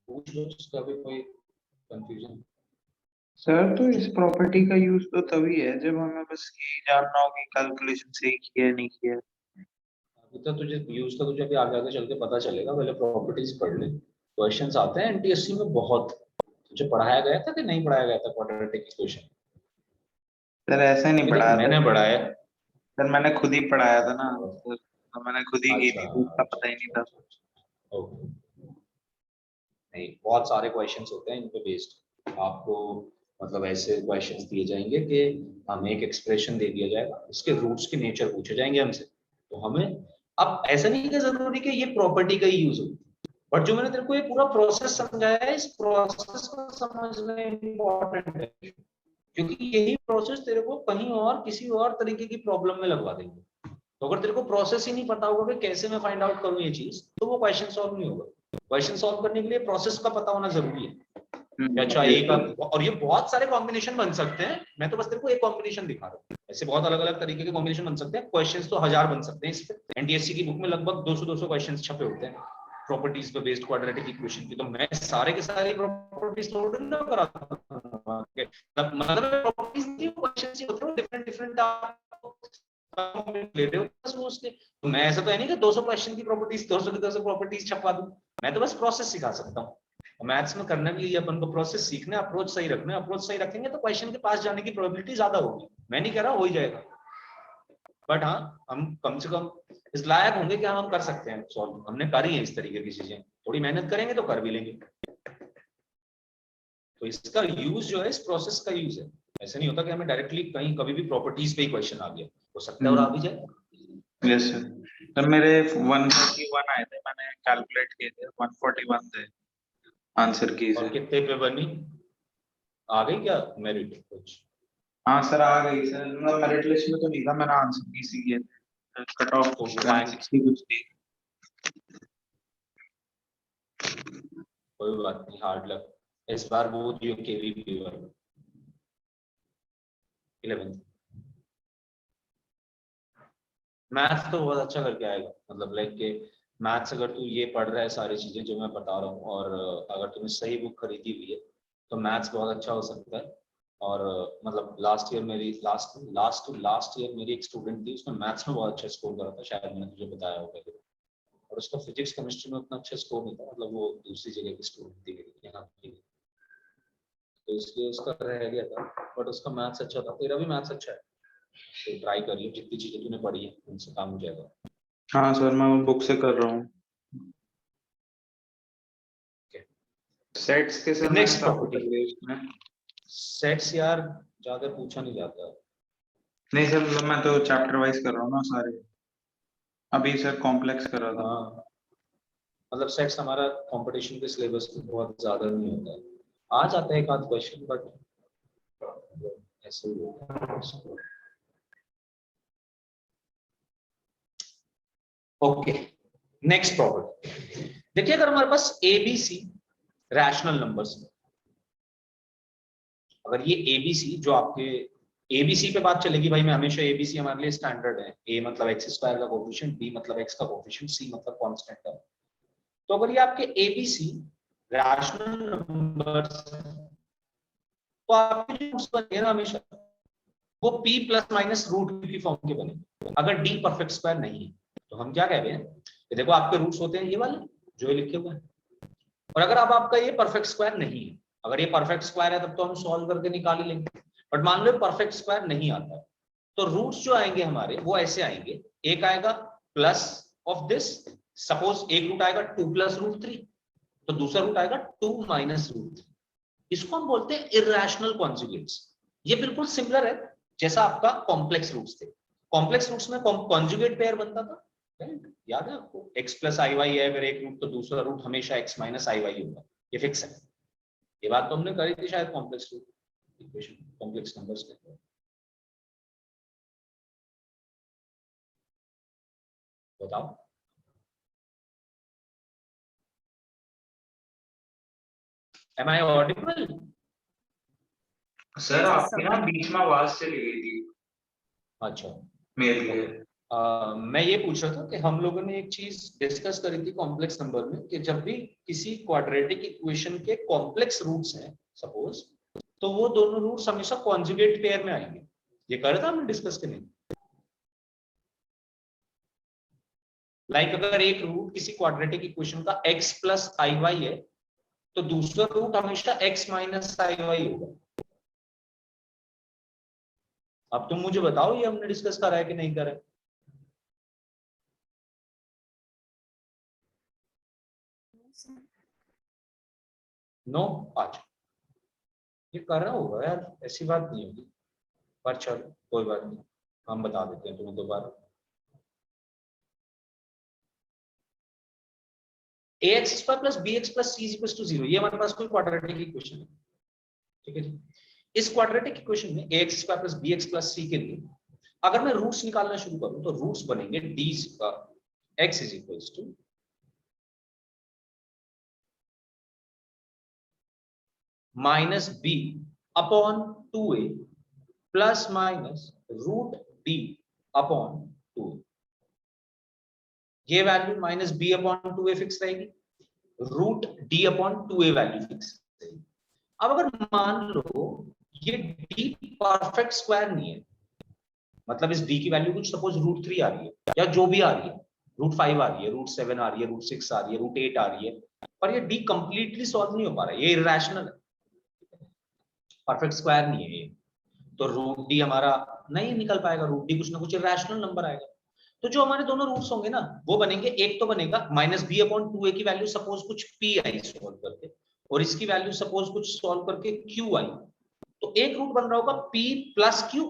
पूछ लो उसका भी कोई कंफ्यूजन। सर तो इस प्रॉपर्टी का यूज तो तभी है जब हमें बस यही जानना हो कि कैलकुलेशन सही किया है नहीं किया है। अभी तो तुझे यूज का तुझे अभी आगे आगे चल के पता चलेगा, पहले प्रॉपर्टीज पढ़ ले। क्वेश्चंस आते हैं एनटीएससी में बहुत। तुझे पढ़ाया गया था कि नहीं पढ़ाया गया था क्वाड्रेटिक इक्वेशन? सर ऐसे नहीं देख पढ़ाया था मैंने पढ़ाया। सर, मैंने खुद ही पढ़ाया था ना सर, तो मैंने खुद ही की अच्छा थी तो उसका अच्छा पता ही नहीं अच्छा था। अच्छा, ओके। नहीं, बहुत सारे क्वेश्चंस होते हैं इन पे बेस्ड। आपको मतलब ऐसे क्वेश्चंस दिए जाएंगे कि हमें एक एक्सप्रेशन दे दिया जाएगा, उसके रूट्स के नेचर पूछे जाएंगे हमसे, तो हमें अब ऐसा नहीं कि जरूरी कि ये प्रॉपर्टी का ही यूज हो, बट जो मैंने तेरे को ये पूरा प्रोसेस समझाया है, इस प्रोसेस को समझना इम्पोर्टेंट है, क्योंकि यही प्रोसेस तेरे को कहीं और किसी और तरीके की प्रॉब्लम में लगवा देंगे। तो अगर तेरे को प्रोसेस ही नहीं पता होगा कि कैसे मैं फाइंड आउट करूं ये चीज, तो वो क्वेश्चन सॉल्व नहीं होगा। क्वेश्चन सॉल्व करने के लिए प्रोसेस का पता होना जरूरी है। अच्छा ये एक, तो और ये बहुत सारे कॉम्बिनेशन बन सकते हैं, मैं तो बस तेरे को एक कॉम्बिनेशन दिखा रहा हूँ, ऐसे बहुत अलग अलग तरीके के कॉम्बिनेशन बन सकते हैं। क्वेश्चंस तो 1000 बन सकते हैं इस पे। एनटीएससी की बुक में लगभग 200 क्वेश्चंस छपे होते हैं प्रॉपर्टीज पे बेस्ड क्वाड्रेटिक इक्वेशन की, तो मैं सारे के सारे प्रॉपर्टीज थोड़ी ना कराता हूं। मतलब प्रॉपर्टीज नहीं, क्वेश्चंस ही होते हैं डिफरेंट डिफरेंट ले रहे हो बस वो उसके। तो मैं ऐसा तो है नहीं कि 200 क्वेश्चन की प्रॉपर्टीज 200 की 200 प्रॉपर्टीज छपवा दूं। मैं तो बस प्रोसेस सिखा सकता हूँ। मैथ्स में करना भी ये अपन को प्रोसेस सीखना, अप्रोच सही रखना है। अप्रोच सही रखेंगे तो क्वेश्चन के पास जाने की प्रोबेबिलिटी ज्यादा होगी। मैं नहीं कह रहा हो ही जाएगा, बट हाँ हम कम से कम इस लायक होंगे कि हम कर सकते हैं सॉल्व। हमने करी है इस तरीके की चीजें, थोड़ी मेहनत करेंगे तो कर भी लेंगे। तो इसका यूज जो है इस प्रोसेस का यूज है। ऐसा नहीं होता कि हमें डायरेक्टली कहीं कभी भी प्रॉपर्टीज पे ही क्वेश्चन आ गया, हो सकता है और आ भी जाए। Yes sir. सर मेरे 141 आए थे, मैंने कैलकुलेट किए थे 141 थे आंसर की और से। कितने पे बनी, आ गई क्या मेरिट कुछ? हाँ सर आ गई सर, मतलब मेरिट लिस्ट में तो नहीं था, मैंने आंसर की सी किए थे, कट ऑफ तो 160 कुछ थी। कोई बात नहीं, हार्ड लक। इस बार वो जो केवीपी 11th मैथ्स तो बहुत अच्छा करके आएगा, मतलब लाइक के मैथ्स अगर तू ये पढ़ रहा है सारी चीजें जो मैं बता रहा हूँ, और अगर तूने सही बुक खरीदी हुई है तो मैथ्स बहुत अच्छा हो सकता है। और मतलब लास्ट ईयर मेरी लास्ट ईयर मेरी एक स्टूडेंट थी, उसने मैथ्स में बहुत अच्छा स्कोर करा था, शायद मैंने तुझे बताया होगा। और उसका फिजिक्स केमिस्ट्री में उतना अच्छा स्कोर नहीं था, मतलब वो दूसरी जगह की स्टूडेंट थी यहाँ की, तो इसलिए उसका रह गया था। बट उसका मैथ्स अच्छा था, तेरा भी मैथ्स अच्छा है, तो ट्राई कर लियो, जितनी चीजें तूने पढ़ी है उनसे काम हो जाएगा। हाँ सर मैं बुक से कर रहा हूँ। सेट्स के सर मैंने नेक्स्ट काफी प्रॉपर्टी, कर लिए उसमें। सेट्स यार ज्यादा पूछा नहीं जाता। नहीं सर, मतलब मैं तो चैप्टर वाइज कर रहा हूँ ना सारे, अभी सर कॉम्प्लेक्स कर रहा था। हाँ मतलब सेट्स हमारा कंपटीशन के सिलेबस में बहुत ज्यादा नहीं होता है, आ जाता है एक आध क्वेश्चन, बट ऐसे ही होता है। ओके नेक्स्ट प्रॉपर्टी देखिए, अगर हमारे पास एबीसी रैशनल नंबर्स, अगर ये एबीसी जो आपके एबीसी पे बात चलेगी भाई, मैं हमेशा एबीसी हमारे लिए स्टैंडर्ड है। ए मतलब एक्स स्क्वायर का कोफिशिएंट, बी मतलब एक्स का कोफिशिएंट, सी मतलब कांस्टेंट है। तो अगर ये आपके एबीसी रैशनल नंबर्स, तो आपके जो रूट्स बनेंगे ना हमेशा वो p प्लस माइनस रूट की फॉर्म के बनेंगे, अगर d परफेक्ट स्क्वायर नहीं है। तो हम क्या कह रहे हैं कि देखो आपके रूट्स होते हैं ये वाले जो ये लिखे हुए हैं, और अगर अब आपका ये परफेक्ट स्क्वायर नहीं है, अगर ये परफेक्ट स्क्वायर है तब तो हम सॉल्व करके निकाल ही लेंगे, बट मान लो परफेक्ट स्क्वायर नहीं आता है, तो रूट्स जो आएंगे हमारे वो ऐसे आएंगे। एक आएगा प्लस ऑफ दिस, सपोज एक रूट आएगा 2 प्लस रूट 3, तो दूसरा रूट आएगा 2 माइनस रूट 3। इसको हम बोलते हैं इरैशनल कॉन्जुगेट्स। ये बिल्कुल सिमिलर है जैसा आपका कॉम्प्लेक्स रूट्स थे। कॉम्प्लेक्स रूट्स में कॉन्जुगेट पेयर बनता था, राइट? याद है आपको, x प्लस आई वाई है अगर एक रूट, तो दूसरा रूट हमेशा x माइनस आई वाई होगा, ये फिक्स है। ये बात तो हमने करी थी शायद complex root equation, complex numbers के अंदर। बताओ। Am I audible? सर आपकी ना बीच में आवाज चली गई थी अच्छा, मेरे लिए। मैं ये पूछ रहा था कि हम लोगों ने एक चीज डिस्कस करी थी कॉम्प्लेक्स नंबर में कि जब भी किसी क्वाड्रेटिक इक्वेशन के कॉम्प्लेक्स रूट्स हैं सपोज, तो वो दोनों रूट्स हमेशा कॉन्जुगेट पेयर में आएंगे। ये कर रहा था हमने डिस्कस के नहीं? लाइक अगर एक रूट किसी क्वाड्रेटिक इक्वेशन का x प्लस आई वाई है, तो दूसरा रूट हमेशा x माइनस आई वाई होगा। अब तुम मुझे बताओ ये हमने डिस्कस करा है कि नहीं करा है? नो, आज ये कर रहा होगा यार, ऐसी बात नहीं होगी, पर चलो कोई बात नहीं, हम बता देते हैं तुम्हें दोबारा। ax square plus bx plus c equal to 0, ये हमारे पास कोई क्वाड्रेटिक इक्वेशन है, ठीक है जी। इस क्वाड्रेटिक इक्वेशन में ax square plus bx plus c के लिए अगर मैं रूट्स निकालना शुरू करूं तो रूट्स बनेंगे d का x is equal to minus b upon 2a plus minus root d upon 2a। ये value minus b upon 2a fix रहेगी, रूट d upon 2a value fix रहेगी। अब अगर मान लो ये d परफेक्ट स्क्वायर नहीं है, मतलब इस d की वैल्यू कुछ सपोज रूट 3 आ रही है या जो भी आ रही है, रूट 5 आ रही है, रूट 7 आ रही है, रूट 6 आ रही है, रूट 8 आ रही है, पर ये d कंप्लीटली सॉल्व नहीं हो पा रहा है, ये इरैशनल है, परफेक्ट स्क्वायर नहीं है ये, तो रूट d हमारा नहीं निकल पाएगा, रूट d कुछ ना कुछ इरैशनल नंबर आएगा। तो जो हमारे दोनों रूट्स होंगे ना वो बनेंगे, एक तो बनेगा माइनस बी अपॉन 2a की वैल्यू सपोज कुछ p आई सॉल्व करके, और इसकी वैल्यू सपोज कुछ सॉल्व करके q आई, तो एक रूट बन रहा होगा p प्लस q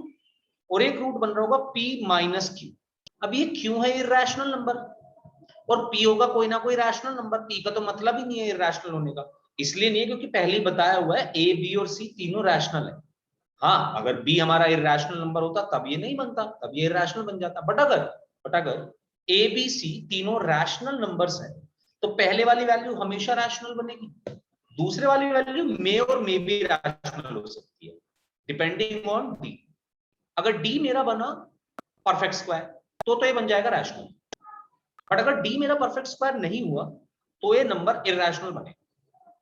और एक रूट बन रहा होगा p माइनस q। अब ये q है इरैशनल नंबर और p होगा कोई ना कोई रैशनल नंबर, p का तो मतलब ही नहीं है इरैशनल होने का, इसलिए नहीं है क्योंकि पहले ही बताया हुआ है a b और c तीनों रैशनल है। हाँ, अगर b हमारा इरैशनल नंबर होता तब ये नहीं बनता, तब ये इरैशनल बन जाता, बट अगर a b c तीनों रैशनल नंबर्स हैं तो पहले वाली वैल्यू हमेशा रैशनल बनेगी, दूसरे वाली वैल्यू मे और मे भी रैशनल हो सकती है डिपेंडिंग ऑन d। अगर d मेरा बना परफेक्ट स्क्वायर तो ये बन जाएगा रैशनल, बट अगर d मेरा परफेक्ट स्क्वायर नहीं हुआ तो ये नंबर इरैशनल बनेगा,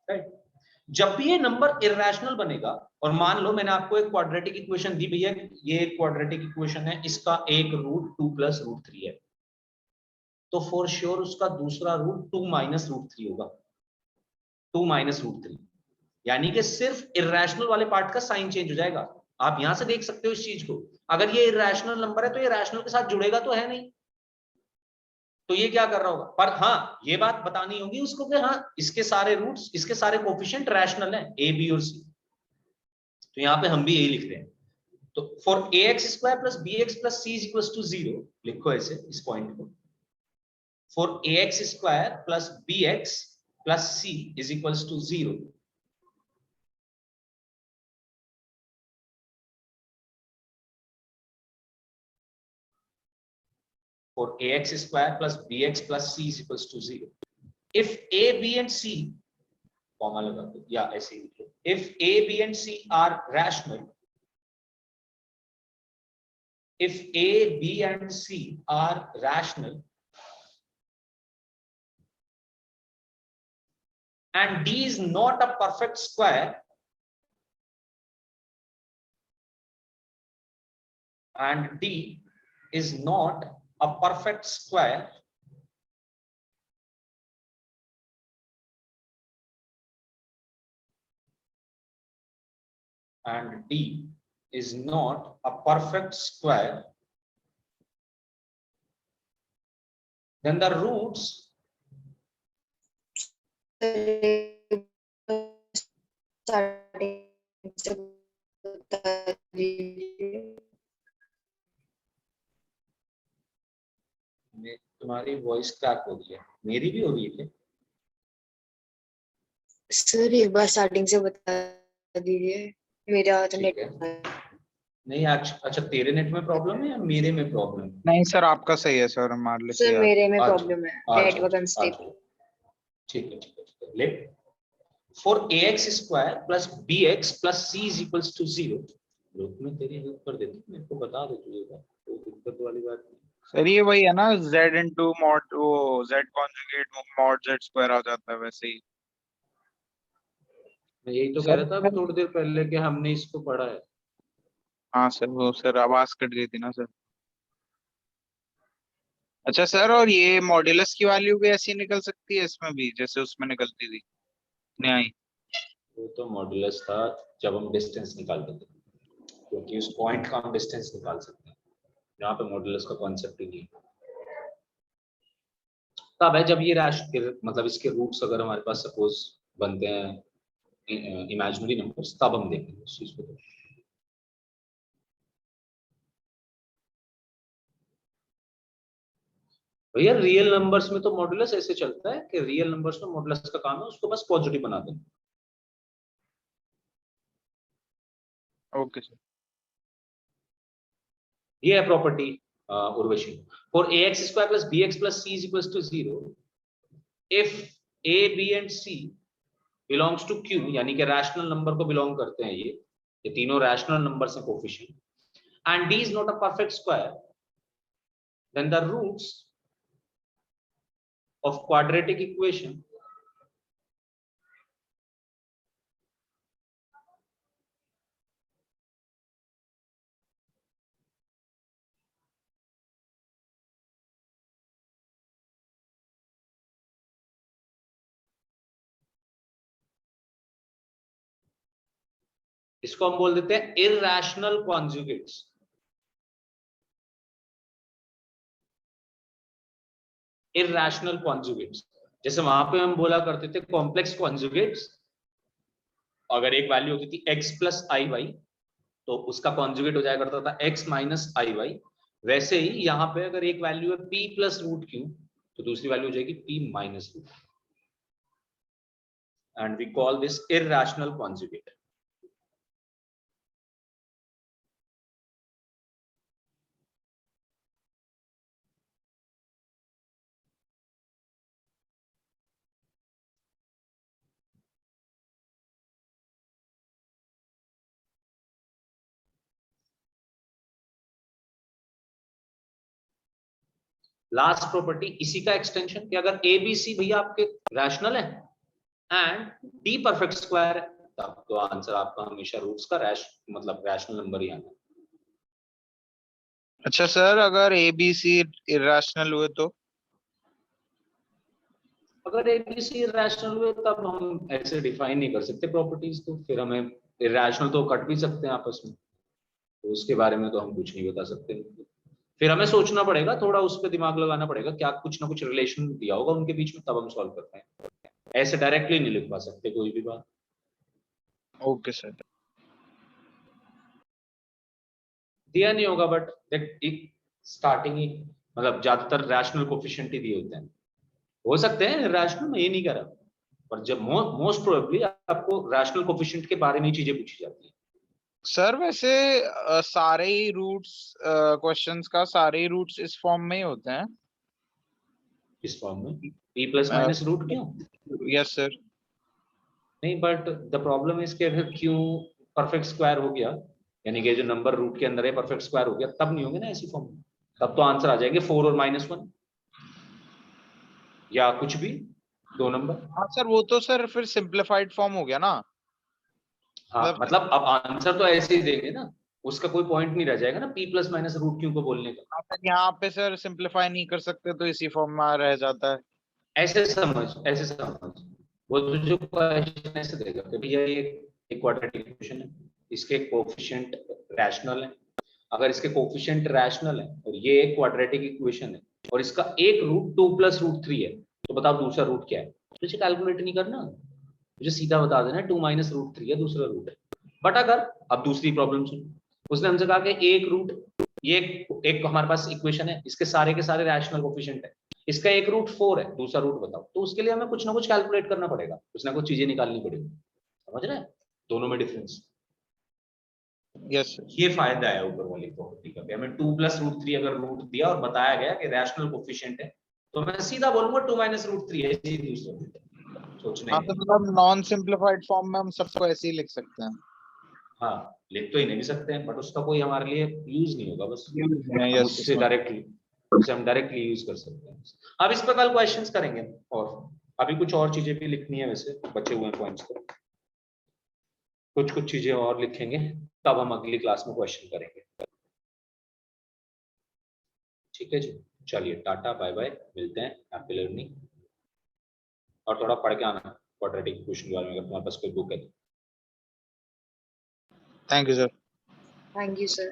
राइट। जब भी ये नंबर इरैशनल बनेगा, और मान लो मैंने आपको एक क्वाड्रेटिक इक्वेशन दी भैया, ये एक क्वाड्रेटिक इक्वेशन है, इसका एक रूट 2 प्लस रूट 3 है, तो फॉर श्योर उसका दूसरा रूट 2 माइनस रूट 3 होगा, 2 माइनस रूट 3, यानी कि सिर्फ इरैशनल वाले पार्ट का साइन चेंज हो जाएगा। आप यहां से देख सकते हो इस चीज को, अगर ये इरैशनल नंबर है तो ये रैशनल के साथ जुड़ेगा तो है नहीं, तो ये क्या कर रहा होगा, पर हाँ ये बात बतानी होगी उसको कि हाँ इसके सारे रूट्स, इसके सारे कोफिशिएंट रैशनल हैं, a b और c, तो यहाँ पे हम भी यही लिख रहे हैं। तो for ax square plus bx plus c is equal to 0, लिखो ऐसे इस पॉइंट को, for ax square plus bx plus c is equal to 0, for ax square plus bx plus c is equals to 0. If a, b and c, comma लगा दो या ऐसे ही लिखो, if a, b and c are rational, if a, b and c are rational and d is not a perfect square, and d is not a perfect square, and d is not a perfect square, then the roots में, तुम्हारी voice crack हो रही है, मेरी भी हो रही है। सर एक बार स्टार्टिंग से बता दीजिए, मेरा तो ठीक नेट है, नहीं अच्छा तेरे नेट में प्रॉब्लम है या मेरे में प्रॉब्लम है? नहीं सर आपका सही है सर, मार लेते सर हैं। मेरे में अच्छा, प्रॉब्लम है, अच्छा, नेटवर्क अच्छा, अनस्टेबल। ठीक है ले। for ax square plus bx plus c is equals to 0, group में तेरी हेल्प कर देती, मेरे को बता दे तुझे, कोई दिक्कत वाली बात नहीं। सर ये वही है ना, z into mod वो z conjugate mod z square आ जाता है वैसे ही। मैं यही तो कह रहा था अभी थोड़ी देर पहले कि हमने इसको पढ़ा है। हाँ सर, वो सर आवाज कट गई थी ना सर। अच्छा सर, और ये मॉड्यूलस की वैल्यू भी ऐसी निकल सकती है इसमें भी जैसे उसमें निकलती थी? नहीं आई। वो तो मॉड्यूलस था जब हम डिस्टेंस निकालते थे, क्योंकि उस पॉइंट का हम डिस्टेंस निकाल सकते हैं, यहाँ पे मॉड्यूलस का कॉन्सेप्ट ही नहीं है। तब है जब ये मतलब इसके रूट्स अगर हमारे पास सपोज बनते हैं इमेजिनरी नंबर्स, तब हम देखेंगे उस चीज को। भैया रियल नंबर्स में तो मॉड्यूलस ऐसे चलता है कि रियल नंबर्स में मॉड्यूलस का काम है उसको बस पॉजिटिव बना देना। Okay sir. ये है property Urvashi. For ax square plus bx plus c is equals to 0 if a b and c belongs to q, यानी कि रैशनल नंबर को बिलोंग करते हैं ये तीनों रैशनल नंबर्स हैं coefficient, and d is not a perfect square, then the roots of quadratic equation इसको हम बोल देते हैं irrational conjugates। irrational conjugates, जैसे वहां पे हम बोला करते थे कॉम्प्लेक्स कॉन्जुगेट्स, अगर एक वैल्यू होती थी x प्लस आई वाई तो उसका कॉन्जुगेट हो जाया करता था x माइनस आई वाई। वैसे ही यहाँ पे अगर एक वैल्यू है p प्लस रूट क्यू तो दूसरी वैल्यू हो जाएगी p minus root, and we call this irrational conjugate। Last property इसी का एक्सटेंशन कि अगर ए बी सी भैया आपके रैशनल है एंड डी परफेक्ट स्क्वायर है, तब तो आंसर आपका हमेशा रूट्स का मतलब रैशनल नंबर ही आना। अच्छा सर, अगर ए बी सी इरेशनल हुए तो? अगर ए बी सी इरेशनल हुए तब हम ऐसे डिफाइन नहीं कर सकते प्रॉपर्टीज को, फिर हमें इरेशनल तो कट भी सकते हैं आपस में, तो उसके बारे में तो हम कुछ नहीं बता सकते। फिर हमें सोचना पड़ेगा, थोड़ा उस पर दिमाग लगाना पड़ेगा, क्या कुछ ना कुछ रिलेशन दिया होगा उनके बीच में, तब हम सॉल्व करते हैं। ऐसे डायरेक्टली नहीं लिख पा सकते कोई भी बात। Okay sir. दिया नहीं होगा बट एक स्टार्टिंग ही मतलब ज्यादातर रैशनल कोफिशिएंट ही दिए होते हैं, हो सकते हैं रैशनल, मैं ये नहीं कह रहा, पर जब मोस्ट प्रोबेबली आपको रैशनल कोफिशिएंट के बारे में ही चीजें पूछी जाती है। सर वैसे सारे ही रूट्स क्वेश्चंस का सारे ही रूट्स इस फॉर्म में ही होते हैं? इस फॉर्म में p प्लस माइनस रूट क्यों? Yes sir. नहीं, बट द प्रॉब्लम इज कि अगर q परफेक्ट स्क्वायर हो गया, यानी कि जो नंबर रूट के अंदर है परफेक्ट स्क्वायर हो गया, तब नहीं होंगे ना ऐसी फॉर्म में, तब तो आंसर आ जाएंगे 4 और -1 या कुछ भी दो नंबर। हाँ सर, वो तो सर फिर सिंप्लीफाइड फॉर्म हो गया ना। हाँ मतलब अब आंसर तो ऐसे ही देंगे ना, उसका कोई पॉइंट नहीं रह जाएगा ना p प्लस माइनस रूट क्यों को बोलने का। यहाँ पे सर सिंप्लीफाई नहीं कर सकते तो इसी फॉर्म में रह जाता है। ऐसे समझ वो तुझे क्वेश्चन ऐसे देगा कि भैया ये एक क्वाड्रेटिक इक्वेशन है, इसके कोफिशिएंट रैशनल है, अगर इसके कोफिशिएंट रैशनल है और ये एक क्वाड्रेटिक इक्वेशन है और इसका एक रूट 2 प्लस रूट 3 है, तो बताओ दूसरा रूट क्या है? तुझे कैलकुलेट नहीं करना, मुझे सीधा बता देना 2 माइनस रूट 3 है दूसरा रूट है। बट अगर अब दूसरी प्रॉब्लम सुन, उसने हमसे कहा कि एक रूट, ये एक हमारे पास इक्वेशन है, इसके सारे के सारे रैशनल कोफिशिएंट है, इसका एक रूट 4 है, दूसरा रूट बताओ, तो उसके लिए हमें कुछ ना कुछ कैलकुलेट करना पड़ेगा, कुछ ना कुछ चीजें निकालनी पड़ेगी। समझ रहे हैं दोनों में डिफरेंस? Yes sir. ये फायदा है ऊपर वाली प्रॉपर्टी का, हमें 2 प्लस रूट 3 अगर रूट दिया और बताया गया कि रैशनल कोफिशिएंट है, तो मैं सीधा बोलूंगा 2 माइनस रूट 3 है, दूसरा रूट है। सोचने हाँ में। तो मतलब नॉन सिंप्लीफाइड फॉर्म में हम सबको ऐसे ही लिख सकते हैं। हाँ लिख तो ही नहीं भी सकते हैं, बट उसका कोई हमारे लिए यूज नहीं होगा, बस Yes, हम उससे डायरेक्टली यूज कर सकते हैं। अब इस पर कल क्वेश्चंस करेंगे, और अभी कुछ और चीजें भी लिखनी है वैसे बचे हुए पॉइंट्स को, कुछ चीजें और लिखेंगे, तब हम अगली क्लास में क्वेश्चन करेंगे। ठीक है जी, चलिए टाटा बाय बाय, मिलते हैं, हैप्पी लर्निंग। और थोड़ा पढ़ के आना क्वाड्रेटिक इक्वेशन के बारे में, अगर तुम्हारे पास कोई बुक है तो। Thank you sir. Thank you, sir.